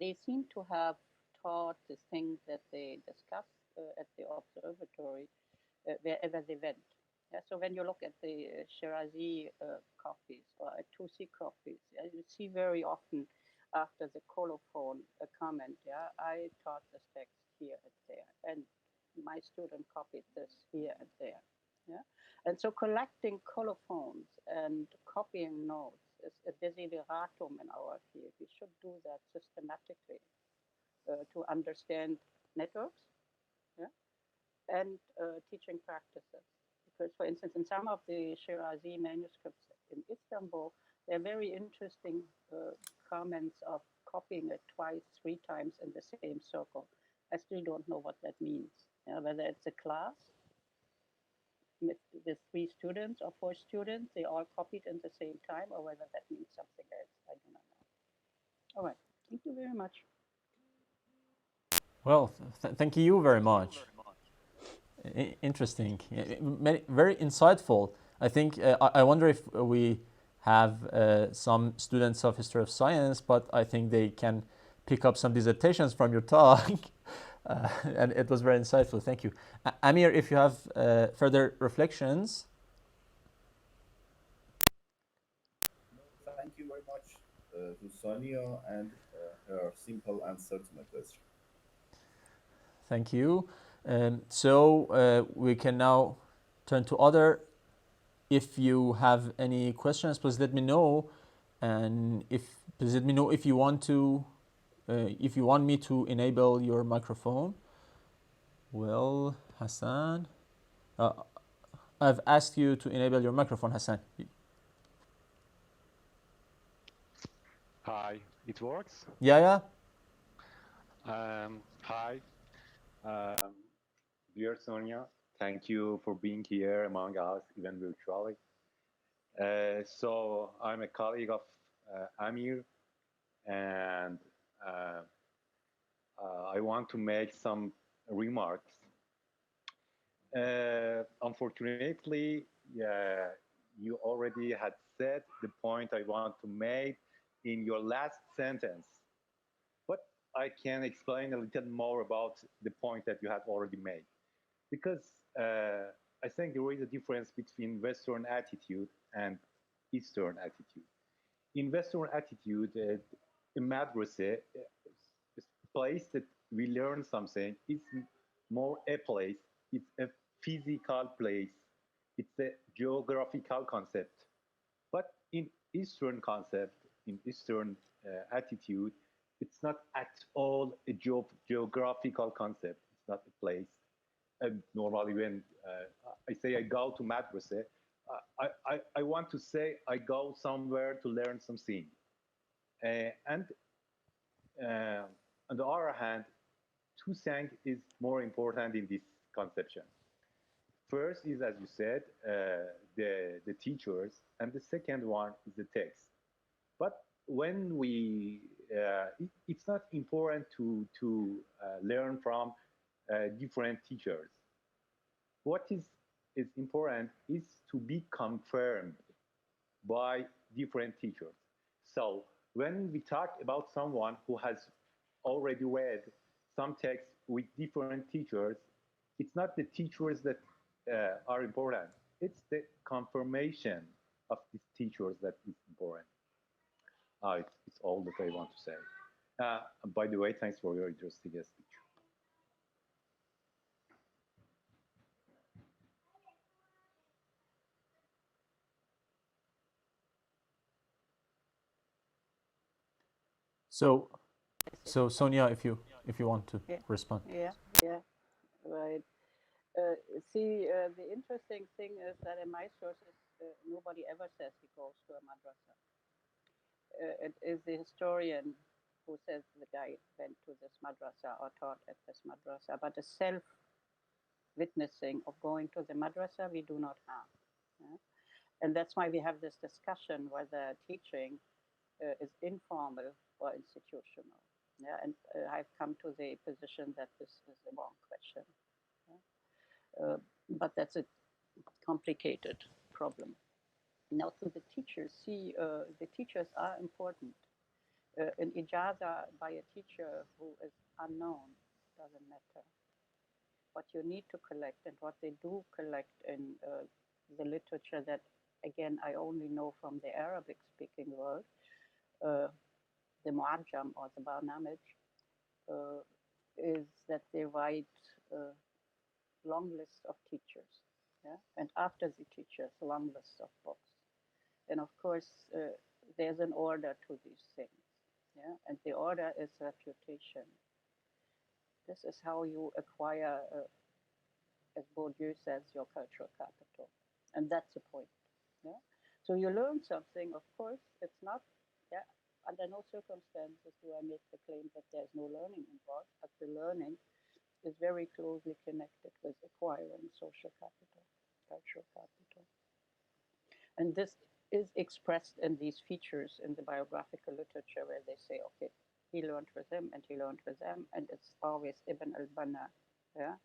They seem to have taught the things that they discussed at the observatory wherever they went. Yeah, so when you look at the Shirazi copies or at Tusi copies, yeah, you see very often after the colophon a comment, yeah, I taught this text here and there, and my student copied this here and there. Yeah, and so collecting colophons and copying notes is a desideratum in our field. We should do that systematically to understand networks, yeah, and teaching practices. Because, for instance, in some of the Shirazi manuscripts in Istanbul, there are very interesting comments of copying it twice, three times in the same circle. I still don't know what that means. Yeah, whether it's a class with 3 students or 4 students, they all copied in the same time, or whether that means something else. I do not know. All right. Thank you very much. Well, thank you very much. Interesting, very insightful. I think I wonder if we have some students of history of science, but I think they can pick up some dissertations from your talk. And it was very insightful. Thank you. Amir, if you have further reflections. Thank you very much to Sonia and her simple answer to my question. Thank you. So we can now turn to other. If you have any questions, please let me know. And please let me know if you want to, if you want me to enable your microphone. Well, Hassan, I've asked you to enable your microphone, Hassan. Hi, it works? Yeah. Hi, um, dear Sonia. Thank you for being here among us, even virtually. So I'm a colleague of Amir, and I want to make some remarks. Unfortunately, you already had said the point I want to make in your last sentence. But I can explain a little more about the point that you have already made. Because I think there is a difference between Western attitude and Eastern attitude. In Western attitude, a madrasa, a place that we learn something, is more a place, it's a physical place, it's a geographical concept. But in Eastern concept, in Eastern attitude, it's not at all a geographical concept. It's not a place. Normally, when I say I go to madrasa, I want to say I go somewhere to learn something. And on the other hand, two things is more important in this conception. First is, as you said, the teachers, and the second one is the text. But when it's not important to learn from different teachers. What is important is to be confirmed by different teachers. So when we talk about someone who has already read some text with different teachers, it's not the teachers that are important. It's the confirmation of these teachers that is important. It's all that I want to say. By the way, thanks for your interesting speech. So Sonia, if you want to Yeah. respond. Yeah, right. See, the interesting thing is that in my sources, nobody ever says he goes to a madrasa. It is the historian who says the guy went to this madrasa or taught at this madrasa, but a self witnessing of going to the madrasa we do not have. Yeah? And that's why we have this discussion whether teaching is informal or institutional. Yeah? And I've come to the position that this is the wrong question. Yeah? But that's a complicated problem. Now, to the teachers, see, the teachers are important. An ijaza by a teacher who is unknown doesn't matter. What you need to collect and what they do collect in the literature that, again, I only know from the Arabic-speaking world, the Mu'ajam or the Barnamij, is that they write long lists of teachers, yeah? And after the teachers, long lists of books. And of course, there's an order to these things, yeah? And the order is reputation. This is how you acquire, as Bourdieu says, your cultural capital. And that's the point, yeah? So you learn something, of course, it's not, yeah, under no circumstances do I make the claim that there's no learning involved, but the learning is very closely connected with acquiring social capital, cultural capital. And this is expressed in these features in the biographical literature where they say, okay, he learned with them and he learned with them, and it's always Ibn al-Banna, yeah?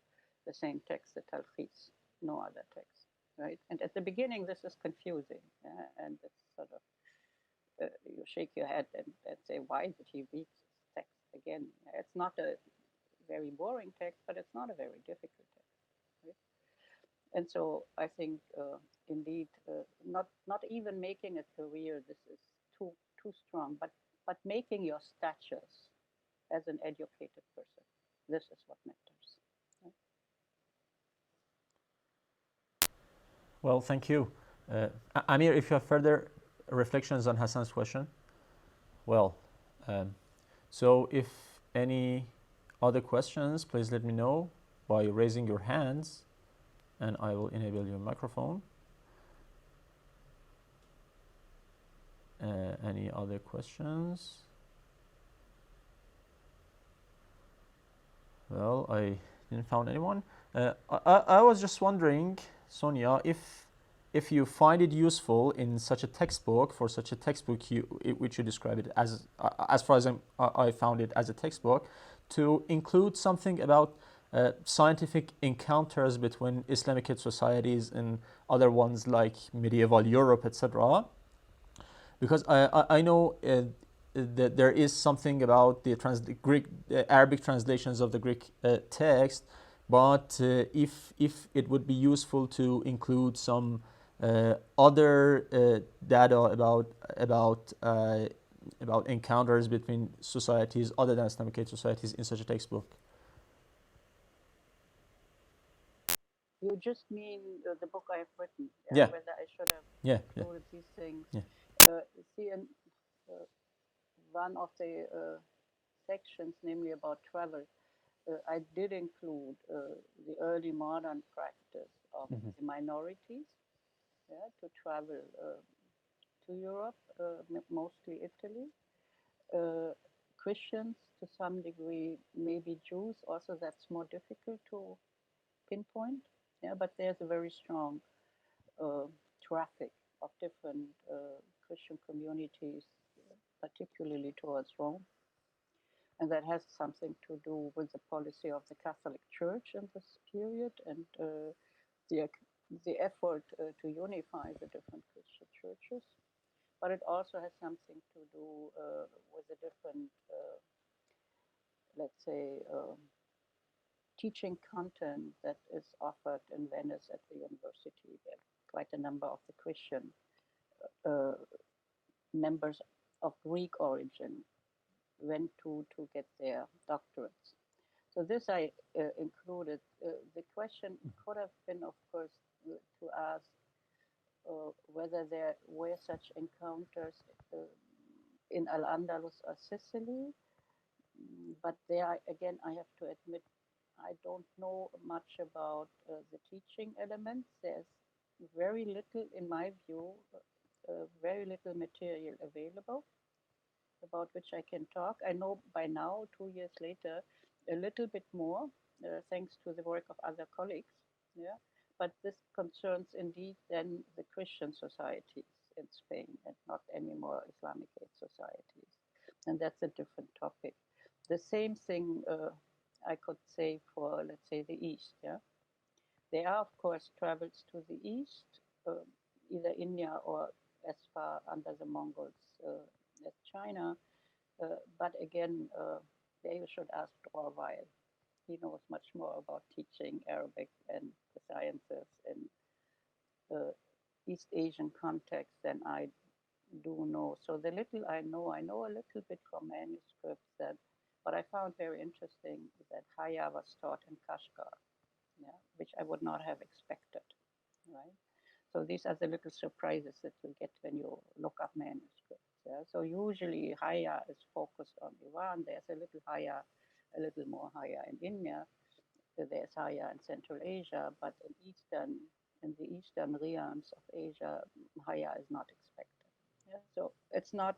The same text, the Talkhis, no other text, right? And at the beginning, this is confusing, yeah? And it's sort of, you shake your head and say, why did he read this text again? It's not a very boring text, but it's not a very difficult text. Right? And so I think, indeed, not even making a career, this is too strong, but making your status as an educated person, this is what matters. Right? Well, thank you. Amir, if you have further reflections on Hassan's question. Well, so if any other questions, please let me know by raising your hands and I will enable your microphone. Any other questions? Well, I didn't find anyone. I was just wondering, Sonja, if you find it useful in such a textbook, for such a textbook, which you describe it as far as I found it as a textbook, to include something about scientific encounters between Islamicate societies and other ones like medieval Europe, etc. Because I know that there is something about the Arabic translations of the Greek text, but if it would be useful to include some other data about encounters between societies other than Islamicate societies in such a textbook. You just mean the book I have written, yeah. Whether I should have included these things. Yeah. See, in one of the sections, namely about travel, I did include the early modern practice of the minorities, yeah, to travel to Europe, mostly Italy. Christians to some degree, maybe Jews. Also, that's more difficult to pinpoint. Yeah, but there's a very strong traffic of different Christian communities, particularly towards Rome. And that has something to do with the policy of the Catholic Church in this period and the effort to unify the different Christian churches. But it also has something to do with the different, let's say, teaching content that is offered in Venice at the university. There are quite a number of the Christian members of Greek origin went to get their doctorates. So this I included. The question could have been, of course, to ask whether there were such encounters in Al-Andalus or Sicily. But there, again, I have to admit, I don't know much about the teaching elements. There's very little, in my view, very little material available about which I can talk. I know by now, 2 years later, a little bit more, thanks to the work of other colleagues. Yeah, but this concerns indeed then the Christian societies in Spain and not anymore Islamicate societies, and that's a different topic. The same thing I could say for, let's say, the East. Yeah, there are of course travels to the East, either India or as far under the Mongols as China. But again, there you should ask Orwell. He knows much more about teaching Arabic and the sciences in East Asian context than I do know. So the little I know a little bit from manuscripts. That what I found very interesting is that Haya was taught in Kashgar, yeah, which I would not have expected, right? So these are the little surprises that you get when you look up manuscripts. Yeah? So usually Haya is focused on Iran. There's a little Haya, a little more Haya in India. There's Haya in Central Asia, but in the eastern realms of Asia, Haya is not expected. Yeah? So it's not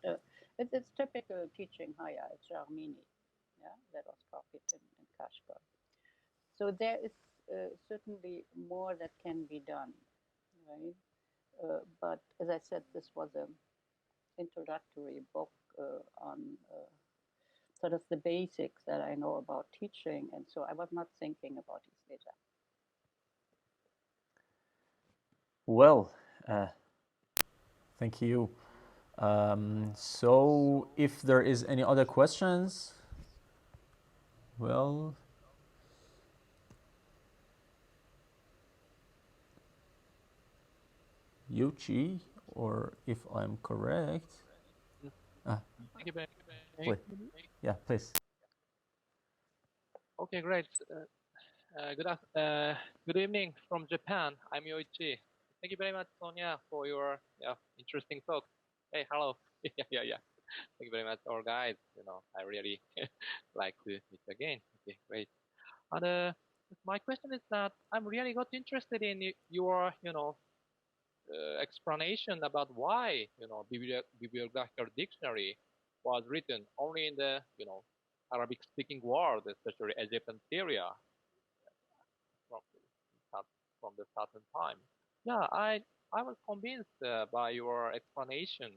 it's typical teaching Haya. It's Jarmini, yeah, that was copied in Kashgar. So there is certainly more that can be done, right? But as I said, this was an introductory book on sort of the basics that I know about teaching, and so I was not thinking about East Asia. Well, thank you. So if there is any other questions, well, Yuchi, or if I'm correct. Thank you very Please. Yeah, please. Okay, great. Good evening from Japan. I'm Yoichi. Thank you very much, Sonia, for your interesting talk. Hey, hello. Yeah. Thank you very much, all guys. I really like to meet again. Okay, great. And my question is that I'm really got interested in your, explanation about why, bibliographical dictionary was written only in the, Arabic-speaking world, especially Egypt and Syria, from from the certain time. Yeah, I was convinced by your explanation.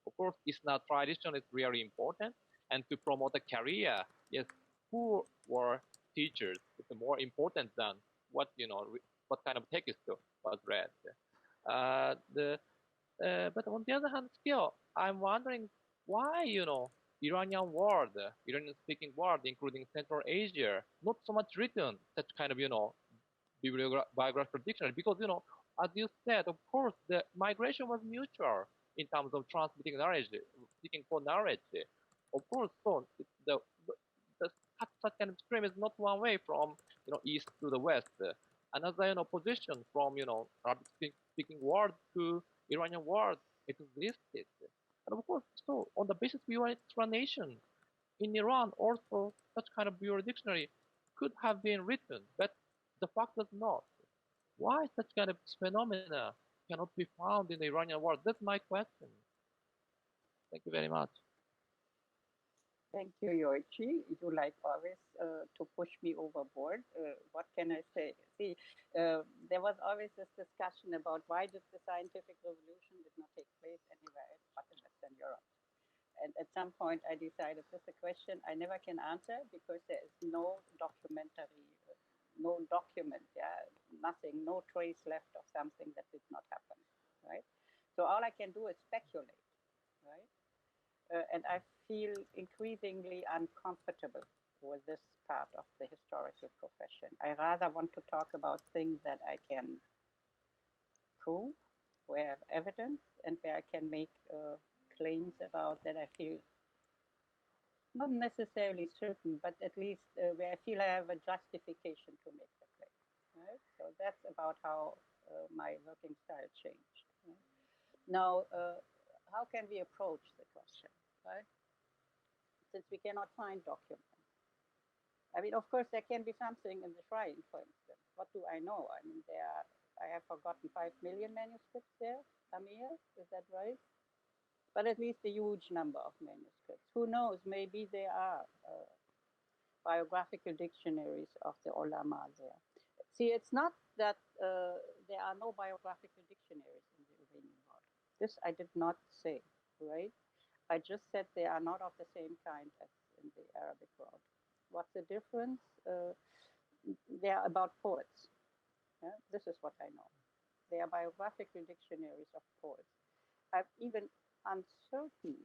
Of course, Islam tradition is really important, and to promote a career, yes, who were teachers is more important than what what kind of text was read. The But on the other hand, still, I'm wondering why, Iranian world, Iranian speaking world, including Central Asia, not so much written such kind of, biographical dictionary. Because, as you said, of course, the migration was mutual in terms of transmitting knowledge, seeking for knowledge. Of course, so the such kind of stream is not one way from, east to the west. Another, position from, Arabic speaking world to Iranian world, it is listed. And of course, so on the basis of your explanation, in Iran also such kind of bureau dictionary could have been written, but the fact is not. Why such kind of phenomena cannot be found in the Iranian world? That's my question. Thank you very much. Thank you, Yoichi. You like always to push me overboard. What can I say? See, there was always this discussion about why did the scientific revolution did not take place anywhere else but in Western Europe. And at some point, I decided this is a question I never can answer because there is no documentary, no document, yeah, nothing, no trace left of something that did not happen, right? So all I can do is speculate, right? And I feel increasingly uncomfortable with this part of the historical profession. I rather want to talk about things that I can prove, where I have evidence, and where I can make claims about that I feel not necessarily certain, but at least where I feel I have a justification to make the claim. Right? So that's about how my working style changed. Right? Now, how can we approach the question, right? Since we cannot find documents. I mean, of course, there can be something in the shrine, for instance. What do I know? I mean, I have forgotten 5 million manuscripts there, Amir, is that right? But at least a huge number of manuscripts. Who knows? Maybe there are biographical dictionaries of the ulama there. See, it's not that there are no biographical dictionaries in the Iranian world. This I did not say, right? I just said they are not of the same kind as in the Arabic world. What's the difference? They are about poets. Yeah? This is what I know. They are biographical dictionaries of poets. I'm even uncertain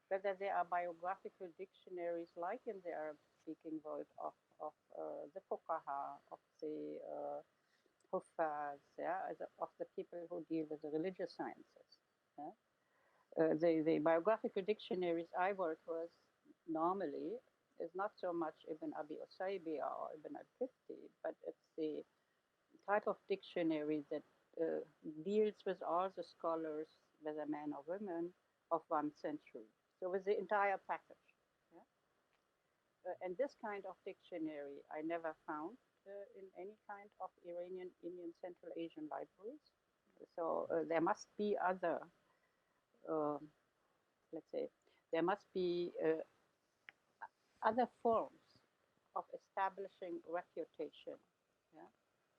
whether there are biographical dictionaries like in the Arab-speaking world of the fuqaha, of the huffaz, yeah, of the people who deal with the religious sciences. Yeah? The biographical dictionaries I work with normally is not so much Ibn Abi Usaybiya or Ibn al-Qibti, but it's the type of dictionary that deals with all the scholars, whether men or women, of 1 century. So with the entire package. Yeah? And this kind of dictionary I never found in any kind of Iranian, Indian, Central Asian libraries. So there must be other, let's say, there must be other forms of establishing reputation, yeah,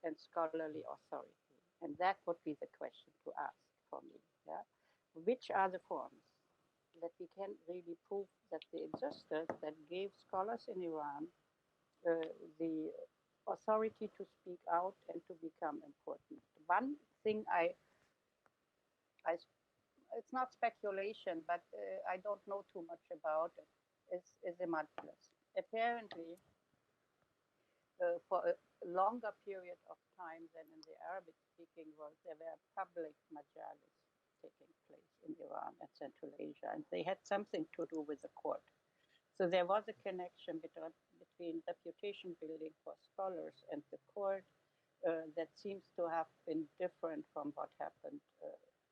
and scholarly authority. And that would be the question to ask for me. Yeah? Which are the forms that we can really prove that they existed, that gave scholars in Iran the authority to speak out and to become important? One thing it's not speculation, but I don't know too much about it, is the majlis. Apparently, for a longer period of time than in the Arabic-speaking world, there were public majalis taking place in Iran and Central Asia, and they had something to do with the court. So there was a connection between reputation building for scholars and the court that seems to have been different from what happened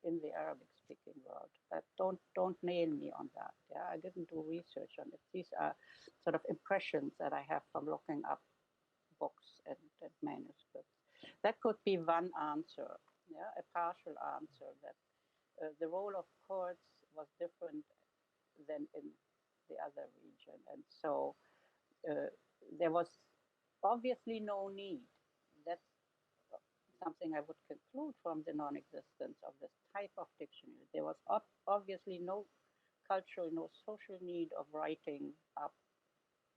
in the Arabic-speaking world. But don't nail me on that. Yeah, I didn't do research on it. These are sort of impressions that I have from looking up books and manuscripts. That could be one answer, yeah, a partial answer that the role of courts was different than in the other region, and so there was obviously no need. That's something I would conclude from the non-existence of this type of dictionary. There was obviously no cultural, no social need of writing up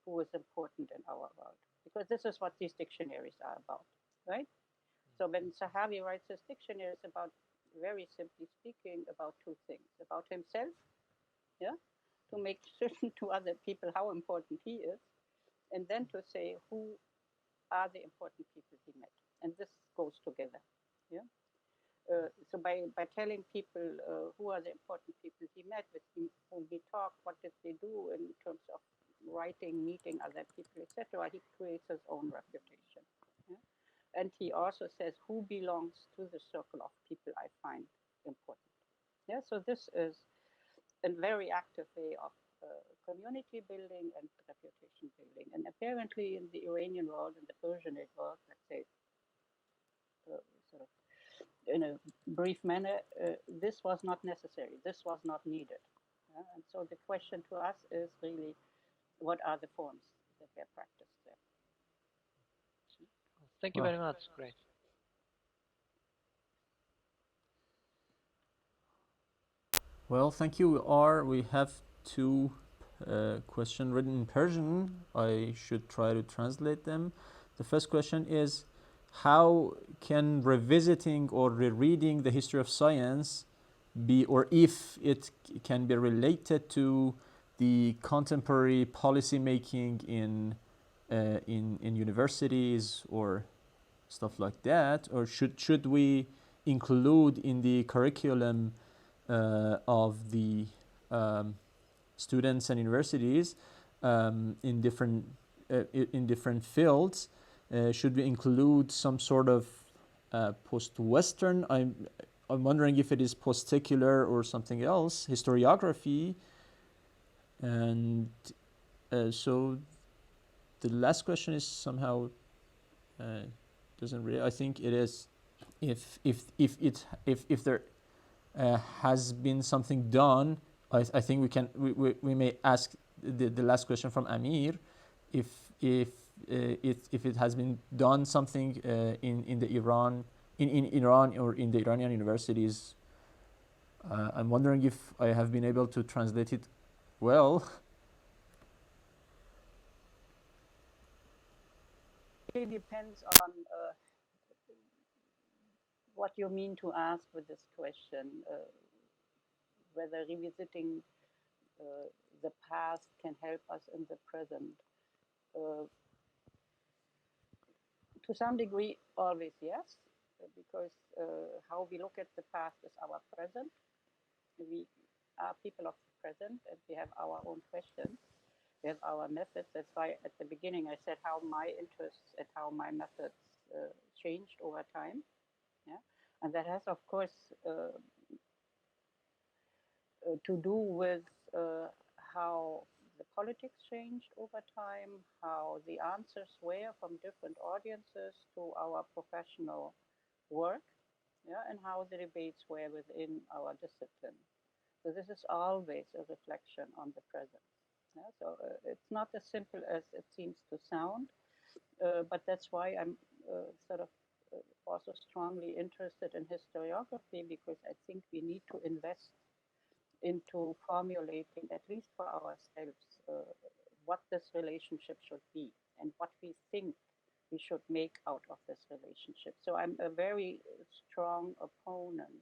who is important in our world, because this is what these dictionaries are about, right? So when Sahavi writes his dictionary, it's about, very simply speaking, about 2 things: about himself, yeah, to make certain to other people how important he is, and then to say who are the important people he met, and this goes together, yeah. So by telling people who are the important people he met, with whom he talked, what did they do in terms of writing, meeting other people, etc., he creates his own reputation. Yeah? And he also says who belongs to the circle of people I find important. Yeah, so this is a very active way of community building and reputation building. And apparently in the Iranian world, in the Persianate world, let's say, sort of in a brief manner, this was not necessary. This was not needed. Yeah? And so the question to us is really, what are the forms that were practiced there? Thank you very much. Great. Well, thank you, R. We have 2 questions written in Persian. I should try to translate them. The first question is, how can revisiting or rereading the history of science be, or if it can be related to the contemporary policy making in universities or stuff like that, or should we include in the curriculum of the students and universities in different fields? Should we include some sort of post-Western? I'm wondering if it is post-secular or something else, historiography, and so the last question is somehow doesn't really. I think it is if there has been something done. I think we may ask the last question from Amir, if if it has been done something in the in Iran or in the Iranian universities. I'm wondering if I have been able to translate it well. It depends on what you mean to ask with this question, whether revisiting the past can help us in the present. To some degree, always yes, because how we look at the past is our present. We are people of the present, and we have our own questions. We have our methods. That's why at the beginning I said how my interests and how my methods changed over time. Yeah, and that has, of course, to do with how the politics changed over time, how the answers were from different audiences to our professional work, yeah, and how the debates were within our discipline. So this is always a reflection on the present. Yeah? So it's not as simple as it seems to sound, but that's why I'm sort of also strongly interested in historiography, because I think we need to invest into formulating, at least for ourselves, what this relationship should be and what we think we should make out of this relationship. So I'm a very strong opponent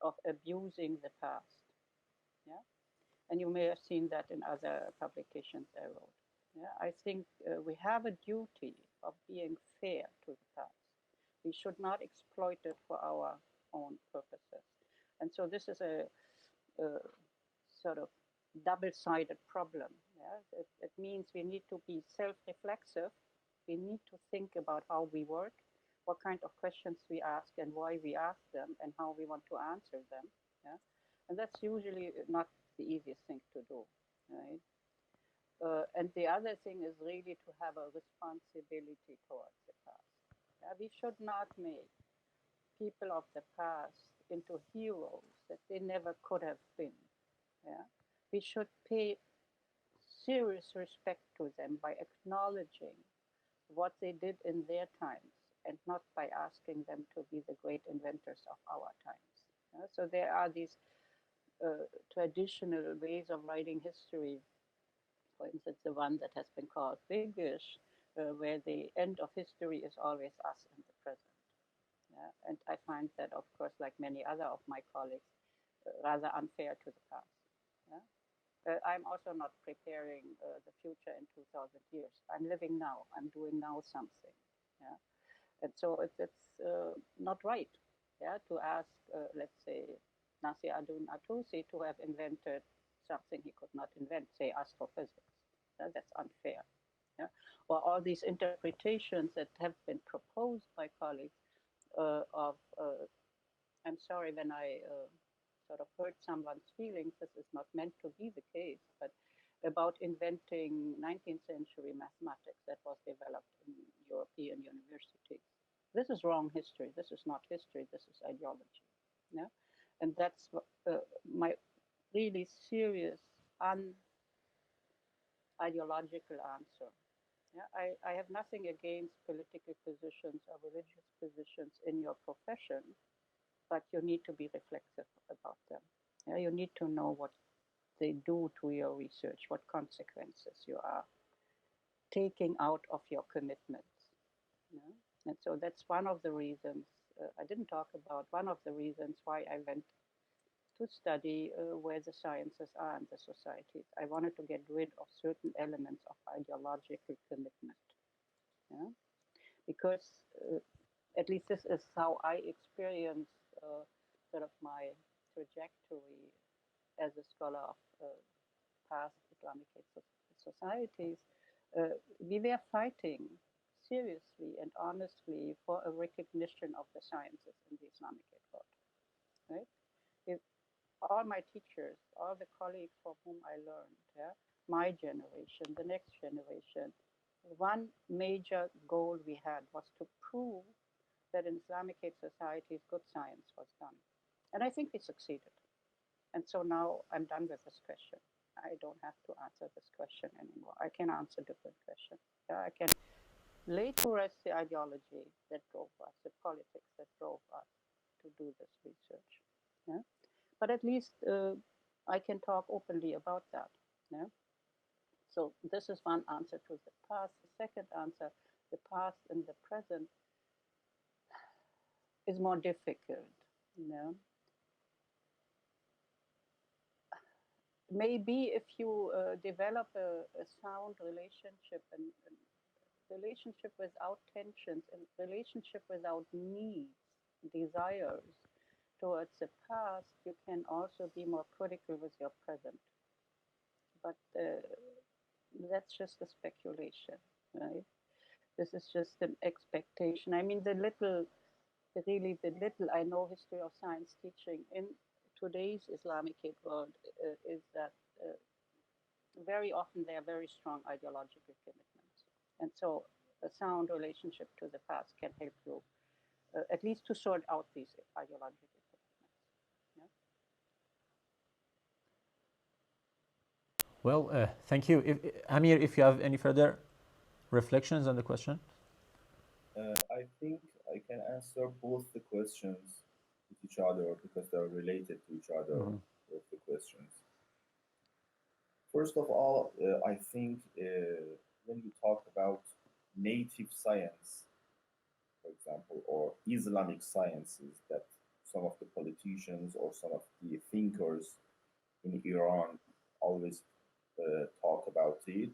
of abusing the past. Yeah, and you may have seen that in other publications I wrote. Yeah, I think we have a duty of being fair to the past. We should not exploit it for our own purposes. And so this is a sort of double-sided problem. Yeah? It means we need to be self-reflexive. We need to think about how we work, what kind of questions we ask and why we ask them, and how we want to answer them. Yeah? And that's usually not the easiest thing to do, right? And the other thing is really to have a responsibility towards the past. Yeah? We should not make people of the past into heroes that they never could have been. Yeah? We should pay serious respect to them by acknowledging what they did in their times and not by asking them to be the great inventors of our times. Yeah? So there are these traditional ways of writing history, for instance, the one that has been called Biggish, where the end of history is always us in the present. Yeah? And I find that, of course, like many other of my colleagues, rather unfair to the past. Yeah? I'm also not preparing the future in 2000 years. I'm living now. I'm doing now something. Yeah? And so it's not right, yeah, to ask, let's say, Nasir Adun Atusi to have invented something he could not invent, say astrophysics. Yeah? That's unfair. Yeah? Or all these interpretations that have been proposed by colleagues of, I'm sorry when I sort of hurt someone's feelings, this is not meant to be the case, but about inventing 19th century mathematics that was developed in European universities. This is wrong history. This is not history. This is ideology. Yeah? And that's my really serious, ideological answer. Yeah? I have nothing against political positions or religious positions in your profession, but you need to be reflexive about them. Yeah? You need to know what they do to your research, what consequences you are taking out of your commitments. Yeah? And so that's one of the reasons I didn't talk about, one of the reasons why I went to study where the sciences are in the societies. I wanted to get rid of certain elements of ideological commitment. Yeah? Because at least this is how I experience sort of my trajectory as a scholar of past Islamicate societies. We were fighting seriously and honestly for a recognition of the sciences in the Islamicate world. Right? If all my teachers, all the colleagues from whom I learned, yeah, my generation, the next generation, one major goal we had was to prove that in Islamicate societies, good science was done. And I think we succeeded. And so now I'm done with this question. I don't have to answer this question anymore. I can answer different questions. Yeah, I can lay to rest the ideology that drove us, the politics that drove us to do this research. Yeah? But at least I can talk openly about that. Yeah? So this is one answer to the past. The second answer, the past and the present is more difficult. You know? Maybe if you develop a sound relationship and relationship without tensions and relationship without needs, desires towards the past, you can also be more critical with your present. But that's just a speculation, right? This is just an expectation. I mean, really the little I know history of science teaching in today's Islamicate world is that very often they are very strong ideological commitments. And so a sound relationship to the past can help you at least to sort out these ideological commitments. Yeah? Well, thank you. Amir, if you have any further reflections on the question? I think I can answer both the questions with each other because they're related to each other, both the questions. First of all, I think when you talk about native science, for example, or Islamic sciences that some of the politicians or some of the thinkers in Iran always talk about it,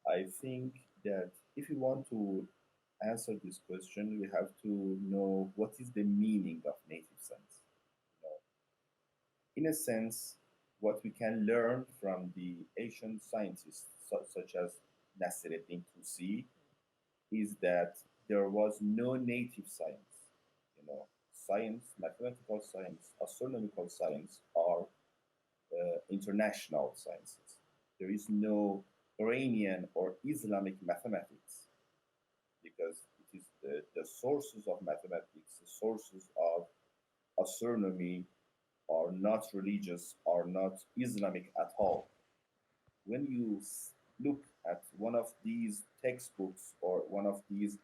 I think that if you want to answer this question, we have to know what is the meaning of native science. You know, in a sense, what we can learn from the Asian scientists, such as Nassereddin Tusi, is that there was no native science. You know, science, mathematical science, astronomical science are international sciences. There is no Iranian or Islamic mathematics because it is the sources of mathematics, the sources of astronomy are not religious, are not Islamic at all. When you look at one of these textbooks or one of these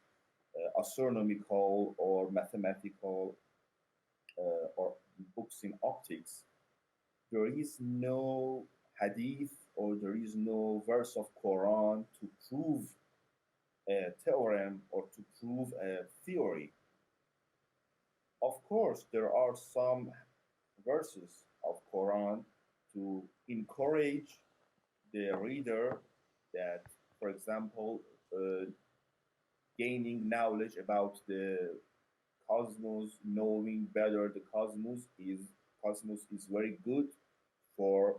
astronomical or mathematical or books in optics, there is no hadith or there is no verse of Quran to prove a theorem or to prove a theory. Of course, there are some verses of Quran to encourage the reader that, for example, gaining knowledge about the cosmos, knowing better the cosmos is very good for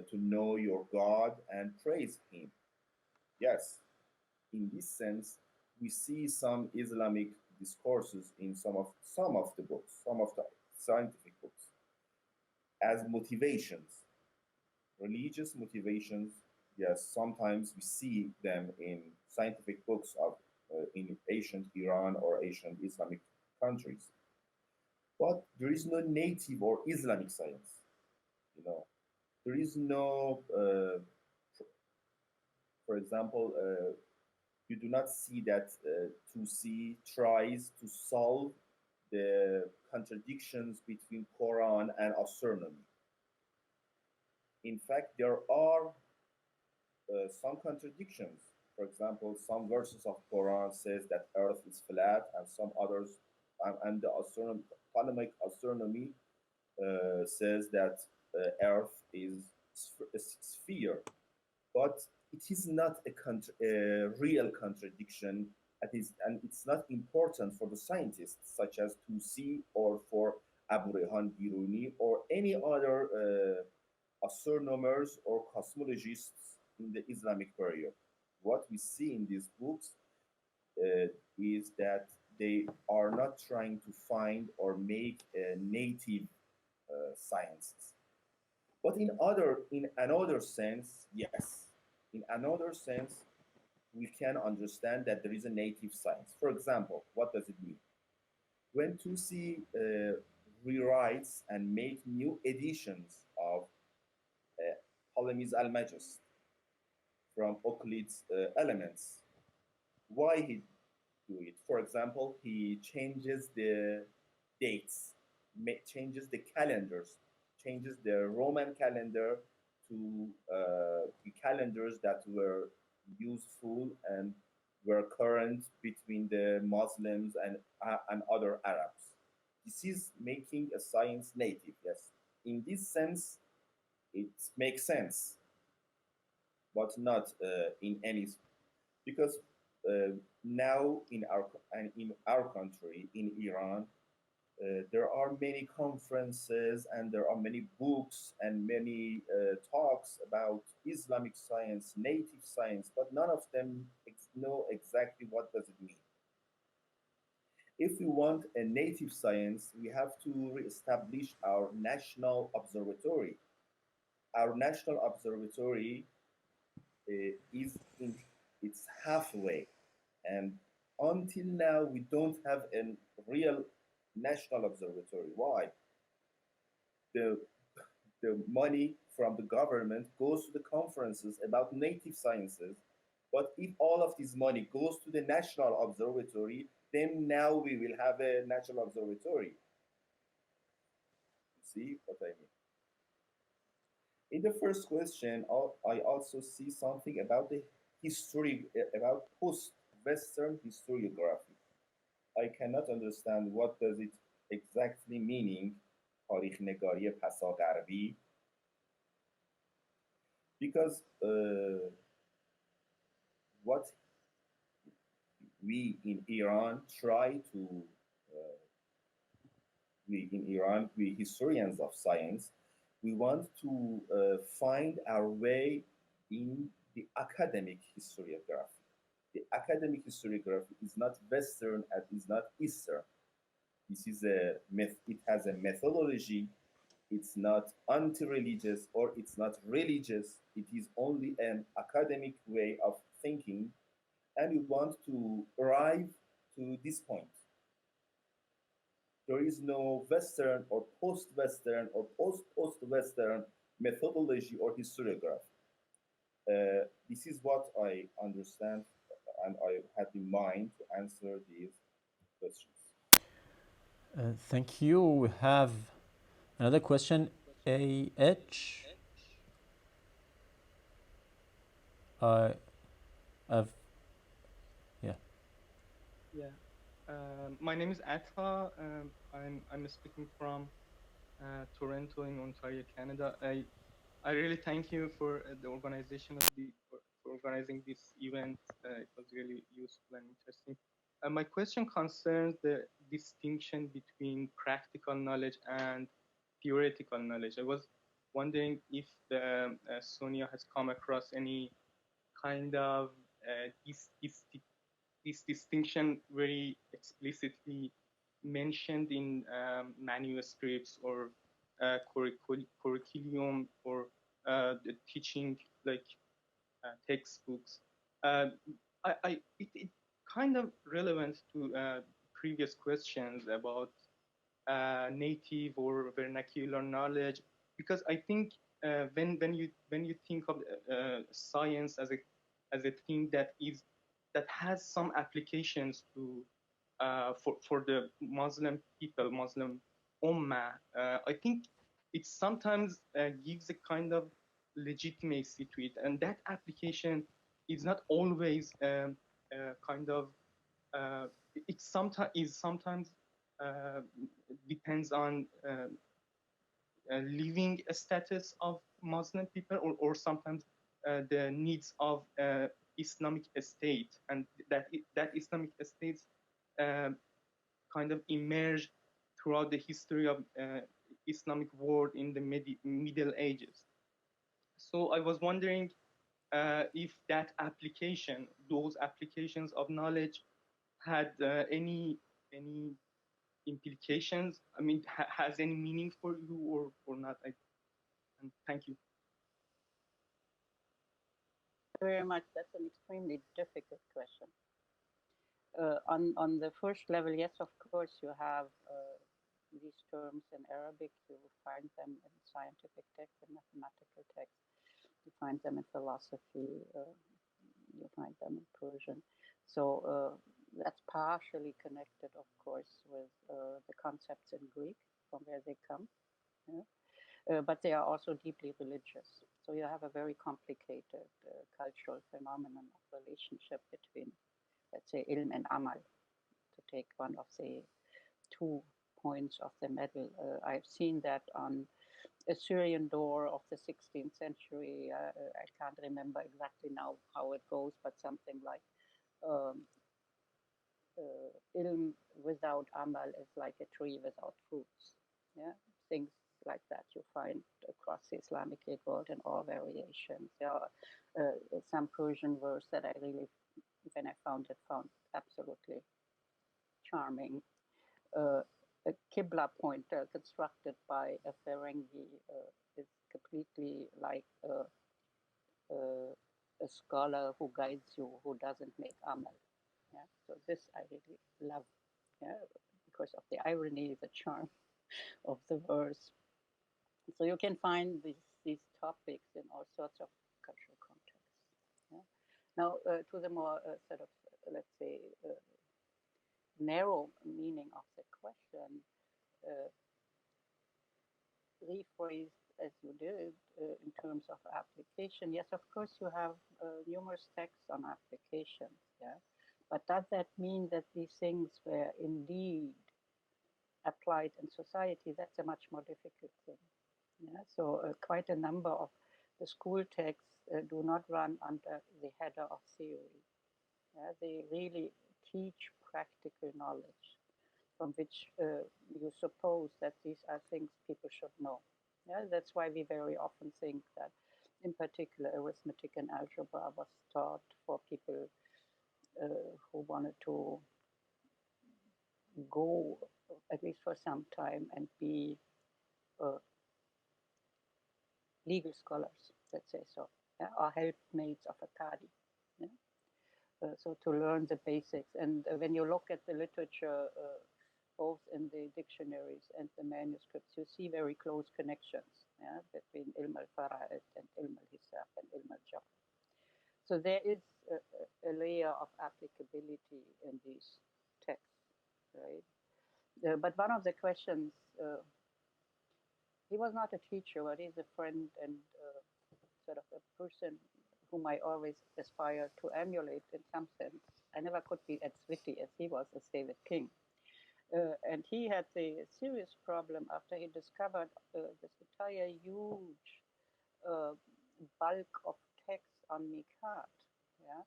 to know your God and praise Him. Yes, in this sense, we see some Islamic discourses in some of the books, some of the scientific books, as motivations, religious motivations. Yes, sometimes we see them in scientific books of in ancient Iran or ancient Islamic countries. But there is no native or Islamic science. You know, there is no, for example, you do not see that Tusi tries to solve the contradictions between Quran and astronomy. In fact, there are some contradictions. For example, some verses of Quran says that Earth is flat, and some others, and the Ptolemaic astronomy says that Earth is a sphere. But it is not a real contradiction. And it's not important for the scientists, such as Tusi or for Abu Rehan Biruni or any other astronomers or cosmologists in the Islamic period. What we see in these books is that they are not trying to find or make native sciences. But in another sense, yes, in another sense, we can understand that there is a native science. For example, what does it mean? When Tusi rewrites and make new editions of Ptolemy's Almagest from Euclid's elements, why he do it? For example, he changes the dates, changes the calendars, changes the Roman calendar to the calendars that were useful and were current between the Muslims and other Arabs. This is making a science native, yes. In this sense, it makes sense, but not in any, because now in our country, in Iran, there are many conferences and there are many books and many talks about Islamic science, native science, but none of them know exactly what does it mean. If we want a native science, we have to reestablish our national observatory. Our national observatory is in its halfway, and until now we don't have a real national observatory. Why? The the money from the government goes to the conferences about native sciences, but if all of this money goes to the national observatory, then now we will have a national observatory. See what I mean? In the first question, I also see something about the history, about post-Western historiography. I cannot understand what does it exactly meaning تاریخ نگاری پسا غربی, because what we in Iran try to we historians of science, we want to find our way in the academic historiography. The academic historiography is not Western and is not Eastern. This is it has a methodology. It's not anti-religious or it's not religious. It is only an academic way of thinking, and we want to arrive to this point. There is no Western or post-Western or post-post-Western methodology or historiography. This is what I understand and I had in mind to answer these questions. Thank you. We have another question. AH. I've, yeah. Yeah. My name is Atta. I'm speaking from Toronto in Ontario, Canada. I really thank you for the organization of for organizing this event. It was really useful and interesting. My question concerns the distinction between practical knowledge and theoretical knowledge. I was wondering if Sonia has come across any kind of this distinction very explicitly mentioned in manuscripts or curriculum or the teaching like textbooks. It kind of relevant to previous questions about native or vernacular knowledge, because I think when you think of science as a thing that has some applications to for the Muslim people, Muslim ummah, I think it sometimes gives a kind of legitimacy to it, and that application is not always kind of it sometimes uh, depends on living status of Muslim people, or sometimes the needs of Islamic state, and that Islamic states kind of emerged throughout the history of Islamic world in the Middle Ages. So I was wondering if those applications of knowledge had any implications. I mean, has any meaning for you or not? And thank you. very much. That's an extremely difficult question. On the first level, yes, of course, you have these terms in Arabic. You find them in scientific texts and mathematical texts. You find them in philosophy. You find them in Persian. So that's partially connected, of course, with the concepts in Greek, from where they come. Yeah? But they are also deeply religious. So you have a very complicated cultural phenomenon of relationship between, let's say, ilm and amal, to take one of the 2 points of the medal. I've seen that on a Syrian door of the 16th century. I can't remember exactly now how it goes, but something like ilm without amal is like a tree without fruits. Yeah, things like that you find across the Islamicate world in all variations. There are some Persian verse that I really, when I found absolutely charming. A Qibla pointer constructed by a Ferengi is completely like a scholar who guides you, who doesn't make amal. Yeah? So this I really love, yeah, because of the irony, the charm of the verse. So you can find these topics in all sorts of cultural contexts. Yeah? Now, to the more sort of, let's say, narrow meaning of the question, rephrased as you did in terms of application. Yes, of course, you have numerous texts on applications. Yeah, but does that mean that these things were indeed applied in society? That's a much more difficult thing. Yeah, so quite a number of the school texts do not run under the header of theory. Yeah, they really teach practical knowledge, from which you suppose that these are things people should know. Yeah, that's why we very often think that, in particular, arithmetic and algebra was taught for people who wanted to go, at least for some time, and be legal scholars, let's say so, yeah, or helpmates of a qadi. Yeah? So to learn the basics. And when you look at the literature, both in the dictionaries and the manuscripts, you see very close connections, yeah, between ilm al-fara'id and ilm al-hisab and ilm al-jabr. So there is a layer of applicability in these texts, right? But one of the questions, he was not a teacher, but he's a friend and sort of a person whom I always aspire to emulate in some sense. I never could be as witty as he was, as David King. And he had a serious problem after he discovered this entire huge bulk of texts on Mikat. Yeah?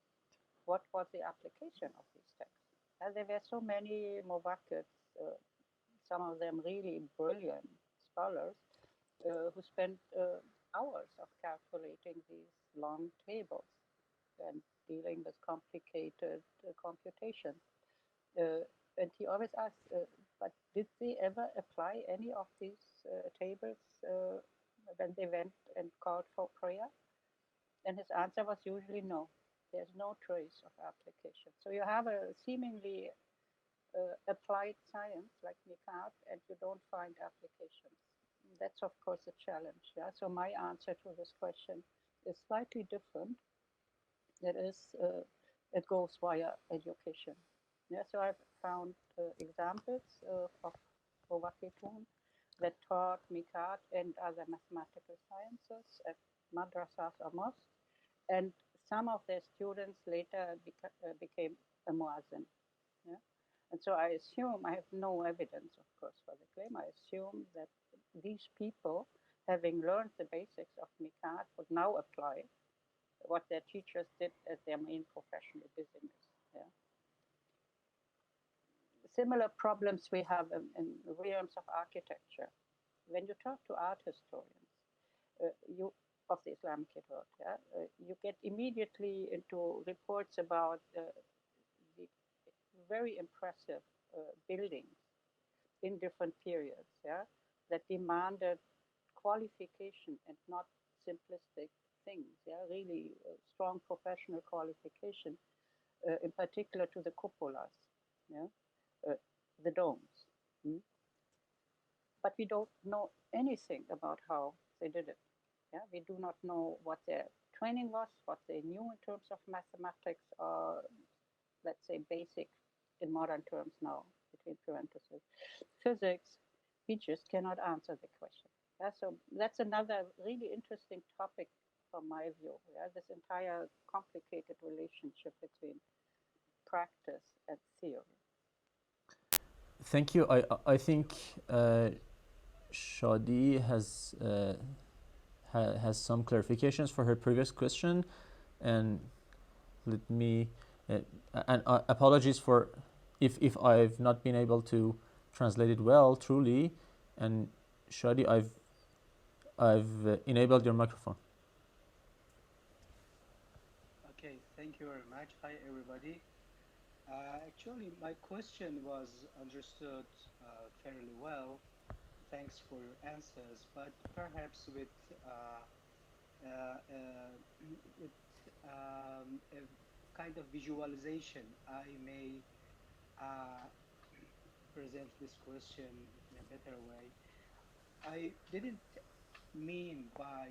What was the application of these texts? There were so many Movakkats, some of them really brilliant scholars, who spent hours of calculating these long tables and dealing with complicated computations. And he always asked, but did they ever apply any of these tables when they went and called for prayer? And his answer was usually no. There's no trace of application. So you have a seemingly applied science like Mikat, and you don't find applications. That's of course a challenge. Yeah. So my answer to this question is slightly different. It goes via education. Yeah. So I've found examples of Movakkitun that taught Mikat and other mathematical sciences at madrasas or mosques, and some of their students later became a muazzin. Yeah? And so I assume, I have no evidence, of course, for the claim, I assume that these people, having learned the basics of Mikat, would now apply what their teachers did as their main professional business. Yeah? Similar problems we have in realms of architecture. When you talk to art historians, you of the Islamic world, yeah, you get immediately into reports about the very impressive buildings in different periods, yeah, that demanded qualification and not simplistic things, yeah, really strong professional qualification, in particular to the cupolas, yeah, the domes. Mm? But we don't know anything about how they did it. Yeah, we do not know what their training was, what they knew in terms of mathematics, or let's say basic in modern terms now, between parentheses, physics. We just cannot answer the question. Yeah, so that's another really interesting topic from my view. Yeah, this entire complicated relationship between practice and theory. Thank you. I think Shadi has some clarifications for her previous question, and let me and apologies for if I've not been able to translate it well truly. And Shadi, I've enabled your microphone. Okay, thank you very much. Hi, everybody. Actually, my question was understood fairly well. Thanks for your answers, but perhaps with with a kind of visualization, I may present this question in a better way. I didn't mean by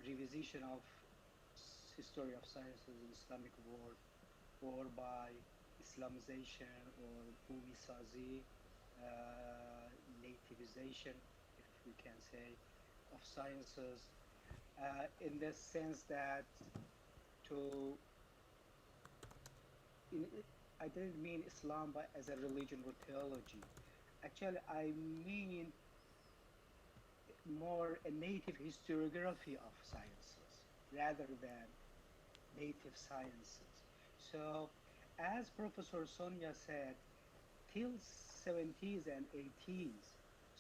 revision of history of sciences in Islamic world or by Islamization or Bumisazi, nativization, if we can say, of sciences, in the sense that to, in, I didn't mean Islam by, as a religion or theology. Actually, I mean more a native historiography of sciences rather than native sciences. So, as Professor Sonja said, till 70s and 80s,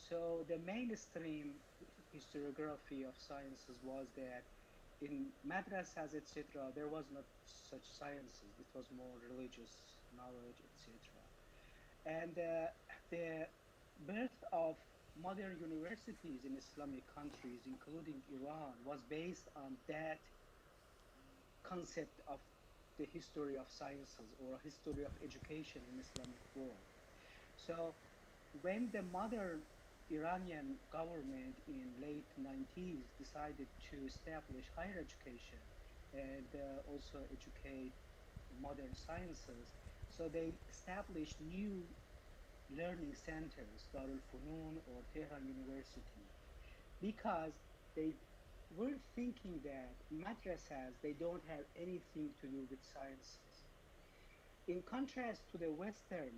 so the mainstream historiography of sciences was that in madrasas, etc., there was not such sciences. It was more religious knowledge, etc. And the birth of modern universities in Islamic countries, including Iran, was based on that concept of the history of sciences or history of education in Islamic world. So when the modern Iranian government in late 90s decided to establish higher education and also educate modern sciences, so they established new learning centers, Darul Funun or Tehran University, because they were thinking that madrasas, they don't have anything to do with sciences. In contrast to the Western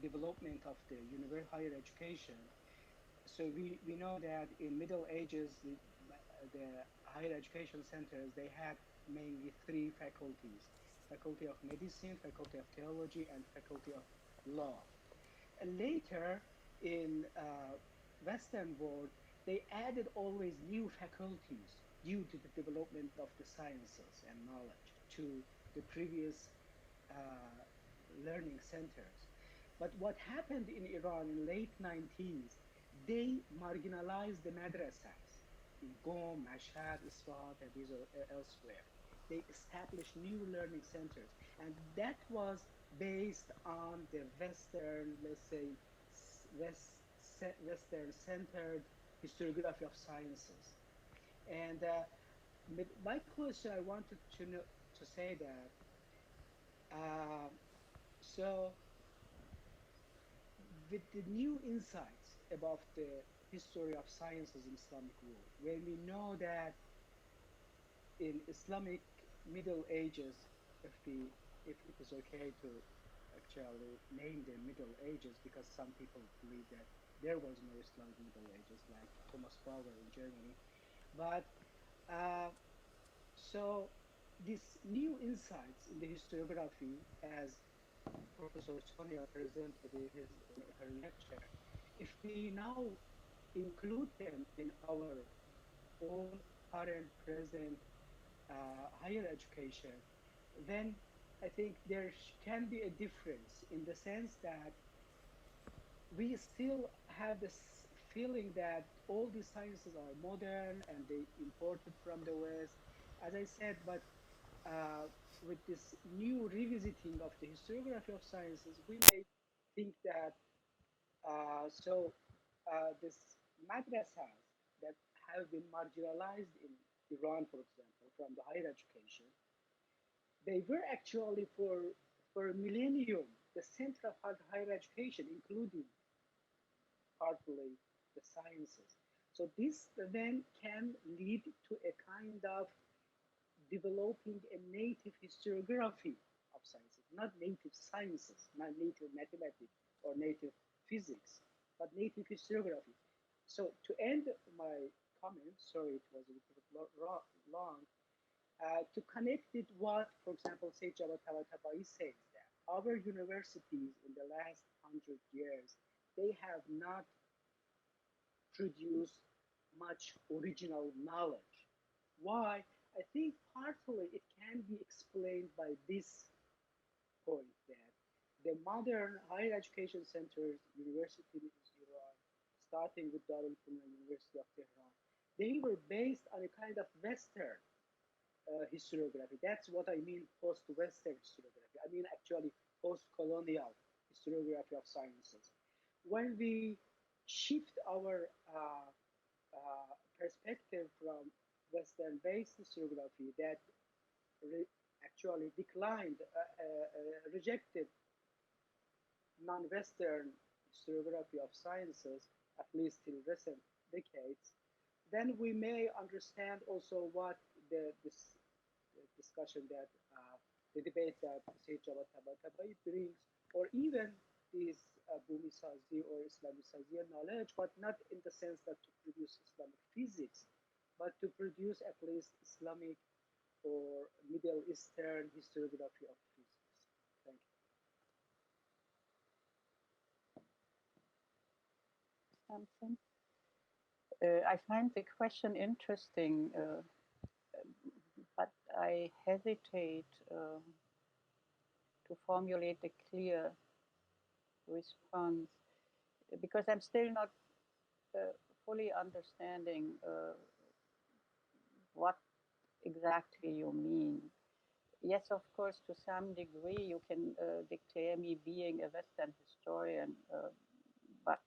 development of the higher education, so we know that in Middle Ages, the higher education centers, they had mainly three faculties: Faculty of Medicine, Faculty of Theology, and Faculty of Law. And later, in Western world, they added always new faculties due to the development of the sciences and knowledge to the previous learning centers. But what happened in Iran in late 90s, they marginalized the madrasas in Qom, Mashhad, Isfahan, Tabriz, or elsewhere. They established new learning centers, and that was based on the Western, let's say, Western-centered historiography of sciences. And my question, I wanted to know, to say that so with the new insights about the history of sciences in Islamic world, when we know that in Islamic Middle Ages, if it is okay to actually name the Middle Ages, because some people believe that there was no Islamic Middle Ages, like Thomas Bauer in Germany, but so these new insights in the historiography, as Professor Sonia presented in her lecture, if we now include them in our own current, present higher education, then I think there can be a difference in the sense that we still have this feeling that all these sciences are modern and they imported from the West, as I said, but with this new revisiting of the historiography of sciences, we may think that this madrasas that have been marginalized in Iran, for example, from the higher education, they were actually for a millennium the center of higher education, including partly the sciences. So this then can lead to a kind of developing a native historiography of sciences, not native sciences, not native mathematics or native physics, but native historiography. So to end my comment, sorry it was a little bit long, to connect it what, for example, Sept Tabatabai says that our universities in the last 100 years, they have not produced much original knowledge. Why? I think partly it can be explained by this point that the modern higher education centers, universities in Iran, starting with Darul Funna University of Tehran, they were based on a kind of Western historiography. That's what I mean post-Western historiography. I mean actually post-colonial historiography of sciences. When we shift our perspective from Western-based historiography that actually declined, rejected non-Western historiography of sciences, at least till recent decades, then we may understand also what this discussion that the debate that Sayyid Jawad Tabatabai brings, or even this Bumisazi or Islamicizia knowledge, but not in the sense that to produce Islamic physics, but to produce at least Islamic or Middle Eastern historiography of physics. Thank you. Something. I find the question interesting, but I hesitate to formulate a clear response because I'm still not fully understanding what exactly you mean. Yes, of course, to some degree, you can declare me being a Western historian, but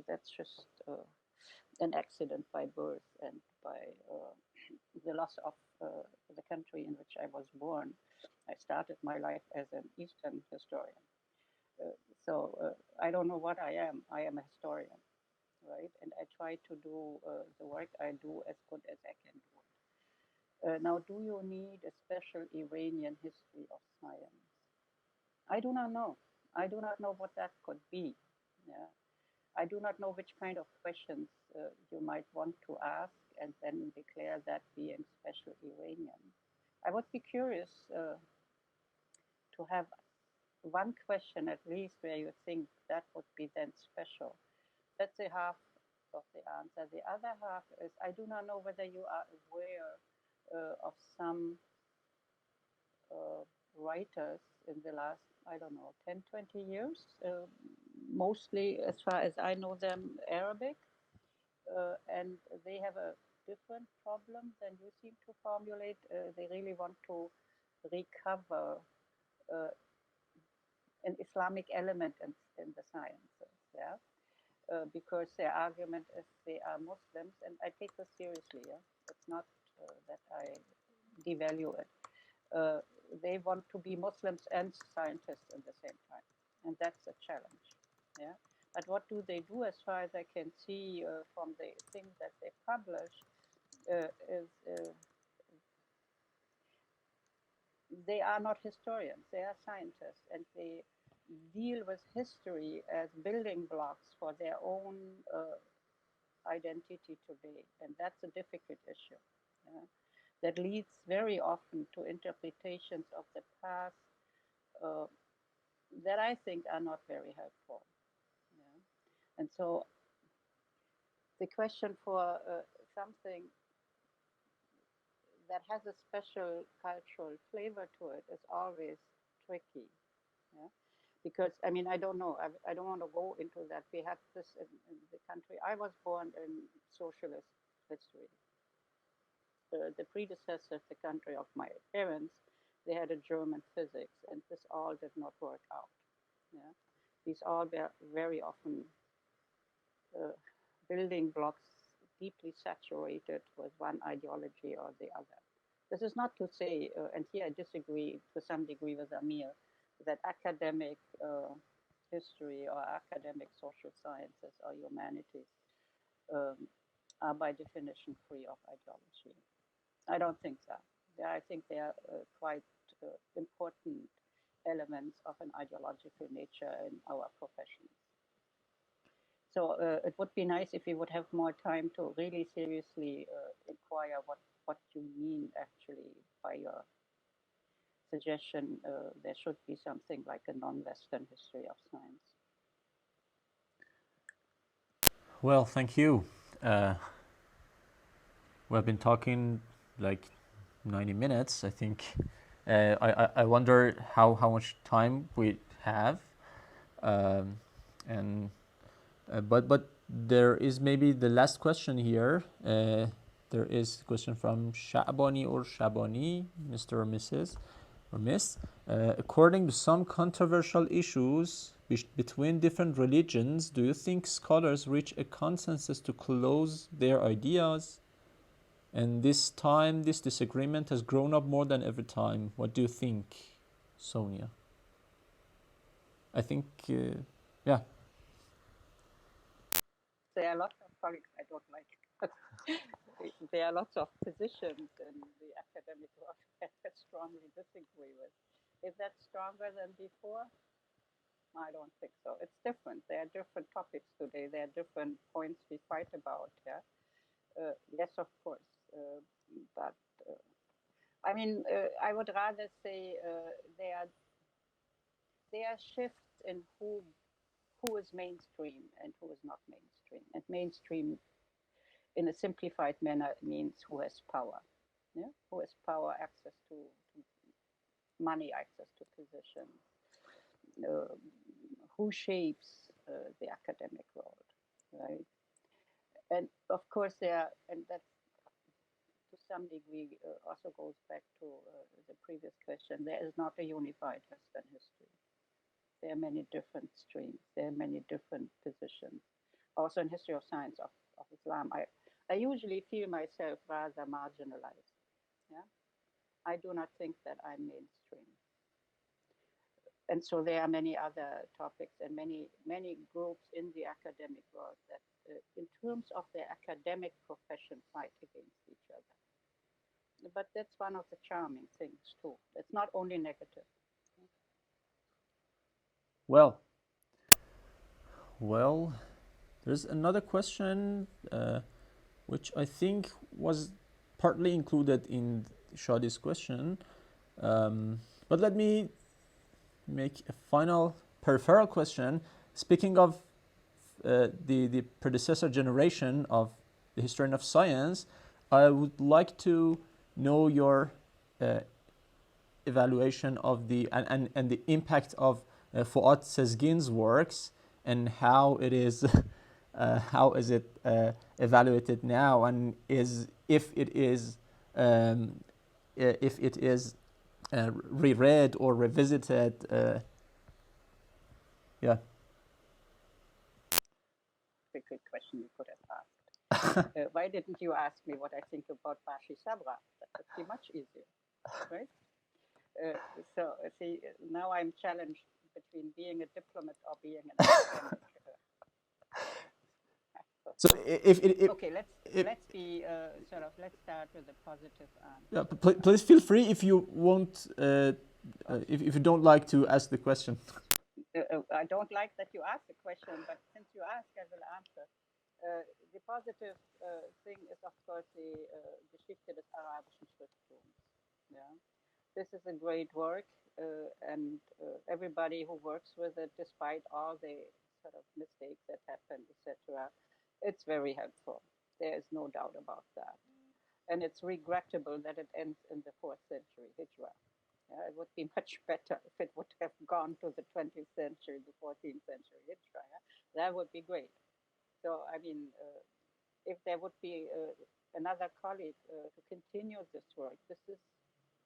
that's just an accident by birth and by the loss of the country in which I was born. I started my life as an Eastern historian. So I don't know what I am. I am a historian, right? And I try to do the work I do as good as I can do it. Now, do you need a special Iranian history of science? I do not know. I do not know what that could be. Yeah. I do not know which kind of questions you might want to ask and then declare that being special Iranian. I would be curious to have one question at least where you think that would be then special. That's a half of the answer. The other half is I do not know whether you are aware of some writers in the last, I don't know, 10, 20 years, mostly, as far as I know them, Arabic, and they have a different problem than you seem to formulate. They really want to recover an Islamic element in the sciences, yeah, because their argument is they are Muslims, and I take this seriously. Yeah, it's not that I devalue it. They want to be Muslims and scientists at the same time, and that's a challenge. Yeah, but what do they do? As far as I can see from the things that they publish, is they are not historians, they are scientists, and they deal with history as building blocks for their own identity today, and that's a difficult issue. Yeah? That leads very often to interpretations of the past uh, that I think are not very helpful. Yeah? And so the question for something that has a special cultural flavor to it is always tricky. Yeah? because I mean I don't know. I don't want to go into that. We had this in the country. I was born in socialist history. The predecessor of the country of my parents, they had a German physics, and this all did not work out. Yeah, these all were very often uh, building blocks deeply saturated with one ideology or the other. This is not to say, and here I disagree to some degree with Amir, that academic history or academic social sciences or humanities um, are by definition free of ideology. I don't think so. Yeah, I think they are quite important elements of an ideological nature in our professions. So it would be nice if we would have more time to really seriously inquire what you mean actually by your suggestion. There should be something like a non-Western history of science. Well, thank you. We've been talking like 90 minutes, I think. I wonder how much time we have, and but there is maybe the last question here. There is a question from Shabani or Shabani, Mr. or Mrs. or Miss. According to some controversial issues between different religions, do you think scholars reach a consensus to close their ideas? And this time, this disagreement has grown up more than every time. What do you think, Sonia? I think, yeah. There are lots of colleagues I don't like. There are lots of positions in the academic world that I strongly disagree with. Is that stronger than before? I don't think so. It's different. There are different topics today. There are different points we fight about. Yeah. Yes, of course. But I mean, I would rather say there are shifts in who is mainstream and who is not mainstream. And mainstream, in a simplified manner, means who has power. Yeah? Who has power, access to money, access to positions, who shapes the academic world, right? And of course, and that to some degree also goes back to the previous question. There is not a unified Western history. There are many different streams. There are many different positions. Also in history of science of Islam, I usually feel myself rather marginalized. Yeah, I do not think that I'm mainstream. And so there are many other topics and many groups in the academic world that, in terms of their academic profession, fight against each other. But that's one of the charming things too. It's not only negative. Well, there's another question which I think was partly included in Shadi's question. But let me make a final peripheral question. Speaking of the predecessor generation of the historian of science, I would like to know your evaluation of the and the impact of Fuat Sezgin's works and how it is how is it evaluated now, and if it is reread or revisited. Yeah. A good question you could have asked. Why didn't you ask me what I think about Bashi Sabra? That would be much easier, right? So see, now I'm challenged between being a diplomat or being an academic. So if okay, let's be let's start with a positive answer. Yeah, please feel free if you won't if you don't like to ask the question. I don't like that you ask the question, but since you ask, I will answer. The positive thing is, of course, the Geschichte des arabischen Schrifttums. Yeah, this is a great work, and everybody who works with it, despite all the sort of mistakes that happened, etc., it's very helpful. There is no doubt about that, and it's regrettable that it ends in the 4th century Hijra. Yeah, it would be much better if it would have gone to the 20th century, the 14th century Hijra. Yeah? That would be great. So, I mean, if there would be another colleague to continue this work, this is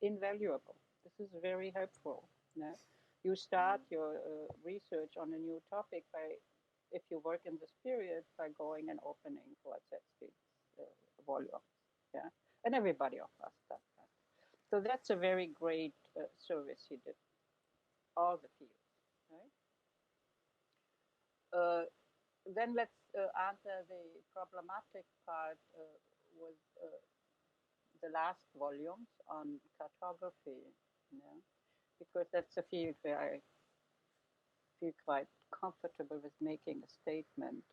invaluable. This is very helpful. Yeah? You start your research on a new topic by, if you work in this period, by going and opening Wojciechowski's volume. Yeah, and everybody of us does that. So that's a very great service he did. All the fields, right? Then let's answer the problematic part with the last volumes on cartography, yeah? Because that's a field where I feel quite comfortable with making a statement.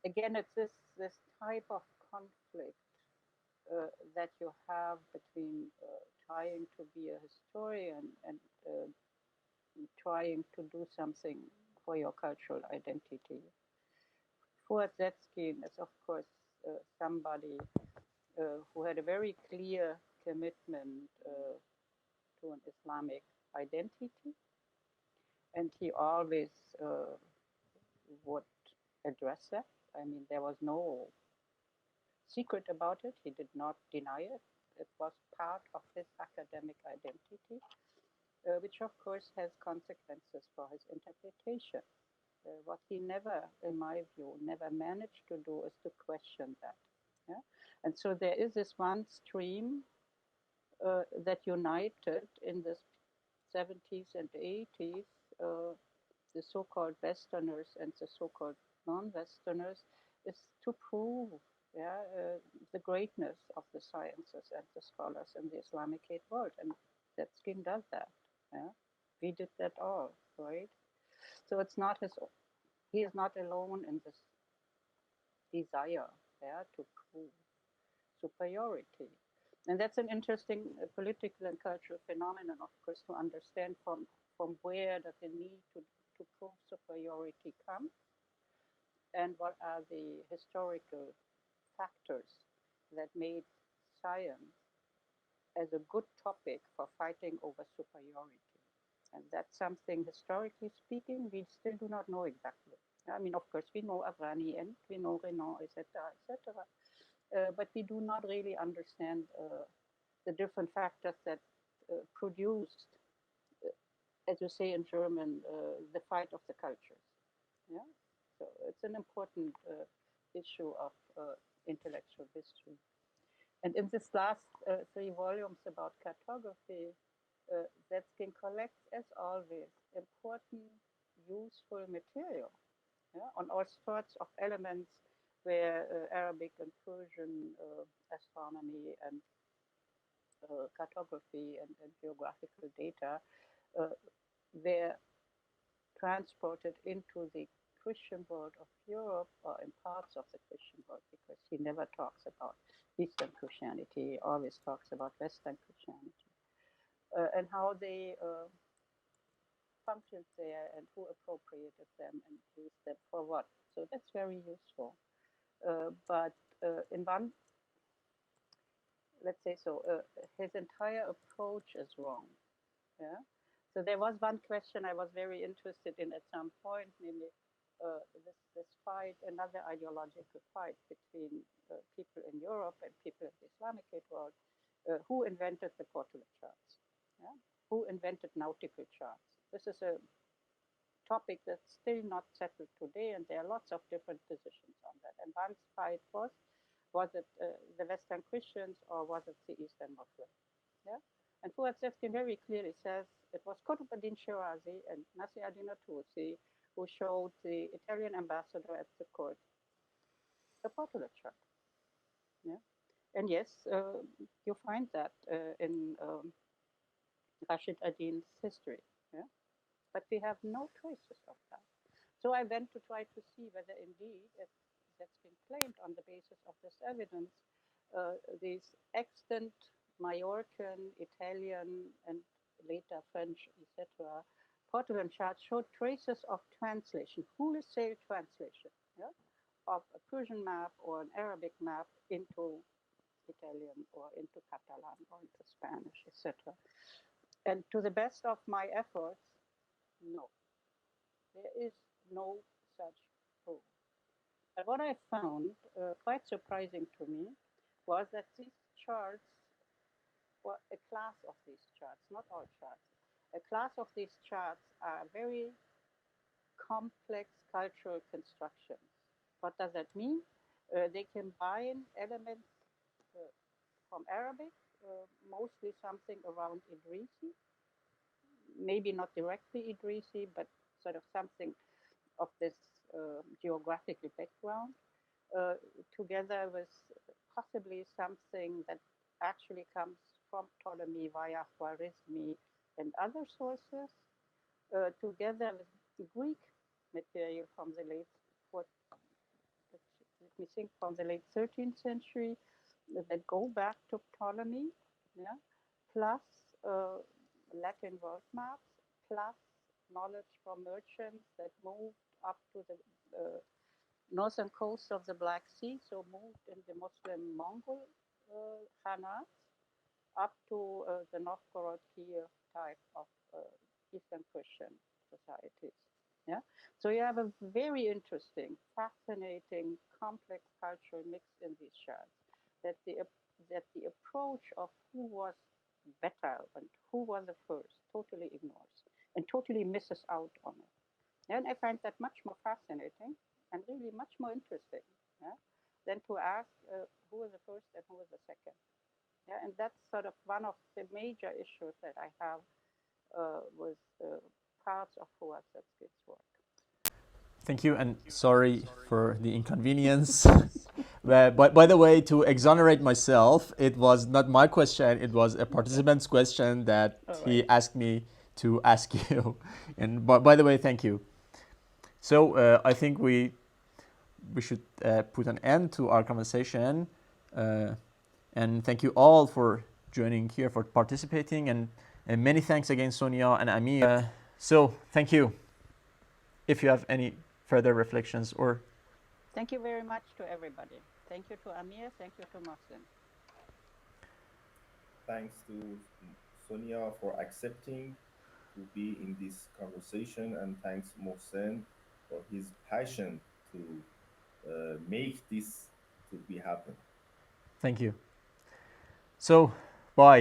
Again, it's this type of conflict that you have between trying to be a historian and trying to do something for your cultural identity. Fuad Zetskin is, of course, somebody who had a very clear commitment to an Islamic identity, and he always would address that. I mean, there was no secret about it. He did not deny it. It was part of his academic identity, which of course has consequences for his interpretation. What he never, in my view, never managed to do is to question that. Yeah? And so there is this one stream that united in the 70s and 80s the so-called Westerners and the so-called non-Westerners is to prove the greatness of the sciences and the scholars in the Islamicate world. And Zetskin does that. Yeah? We did that all, right? So it's not he is not alone in this desire to prove superiority. And that's an interesting political and cultural phenomenon, of course, to understand from where does the need to prove superiority come, and what are the historical factors that made science as a good topic for fighting over superiority. And that's something, historically speaking, we still do not know exactly. I mean, of course, we know Avrani and we know Renan, etc. But we do not really understand the different factors that produced, as you say in German, the fight of the cultures. Yeah, so it's an important issue of intellectual history. And in this last 3 volumes about cartography, Zetskin collects, as always, important, useful material on all sorts of elements where Arabic and Persian astronomy and cartography and geographical data were transported into the Christian world of Europe, or in parts of the Christian world, because he never talks about Eastern Christianity, he always talks about Western Christianity, and how they functioned there and who appropriated them and used them for what. So that's very useful. But in one, let's say so, his entire approach is wrong. Yeah. So there was one question I was very interested in at some point, namely this fight, another ideological fight between people in Europe and people in the Islamicate world. Who invented the quarterly charts? Yeah? Who invented nautical charts? This is a topic that's still not settled today, and there are lots of different positions on that. And one fight was it the Western Christians or was it the Eastern Muslims? Yeah? And Fuad Zetskin very clearly says it was Qutbuddin Shirazi and Nasir ad-Din Tusi who showed the Italian ambassador at the court the portrait chart. Yeah? And yes, you find that in Rashid ad-Din's history. Yeah? But we have no traces of that. So I went to try to see whether indeed, as that's been claimed on the basis of this evidence, these extant Majorcan, Italian, and later French, etc., Portugal charts showed traces of translation, wholesale translation, yeah, of a Persian map or an Arabic map into Italian or into Catalan or into Spanish, etc. And to the best of my efforts, no, there is no such proof. And what I found quite surprising to me was that these charts, or a class of these charts, not all charts, a class of these charts are very complex cultural constructions. What does that mean? They combine elements uh, from Arabic, mostly something around Idrisi, maybe not directly Idrisi, but sort of something of this geographical background, uh, together with possibly something that actually comes from Ptolemy via Khwarizmi and other sources, together with the Greek material from the late, what, let me think, from the late 13th century that go back to Ptolemy, yeah, plus Latin world maps, plus knowledge from merchants that moved up to the northern coast of the Black Sea, so moved in the Muslim Mongol Khanate up to the Novgorod Kiev type of Eastern Christian societies. Yeah, so you have a very interesting, fascinating, complex cultural mix in these charts. That the approach of who was better and who was the first totally ignores and totally misses out on it. And I find that much more fascinating and really much more interesting, yeah, than to ask who was the first and who was the second. Yeah, and that's sort of one of the major issues that I have with parts of Huatzatskit's work. Thank you, and sorry for the inconvenience. But by the way, to exonerate myself, it was not my question, it was a participant's question that he asked me to ask you. And by the way, thank you. So I think we should put an end to our conversation. And thank you all for joining here, for participating, and many thanks again, Sonja and Amir. So thank you. If you have any further reflections or... Thank you very much to everybody. Thank you to Amir. Thank you to Mohsen. Thanks to Sonia for accepting to be in this conversation, and thanks Mohsen for his passion to make this to be happen. Thank you. So, bye.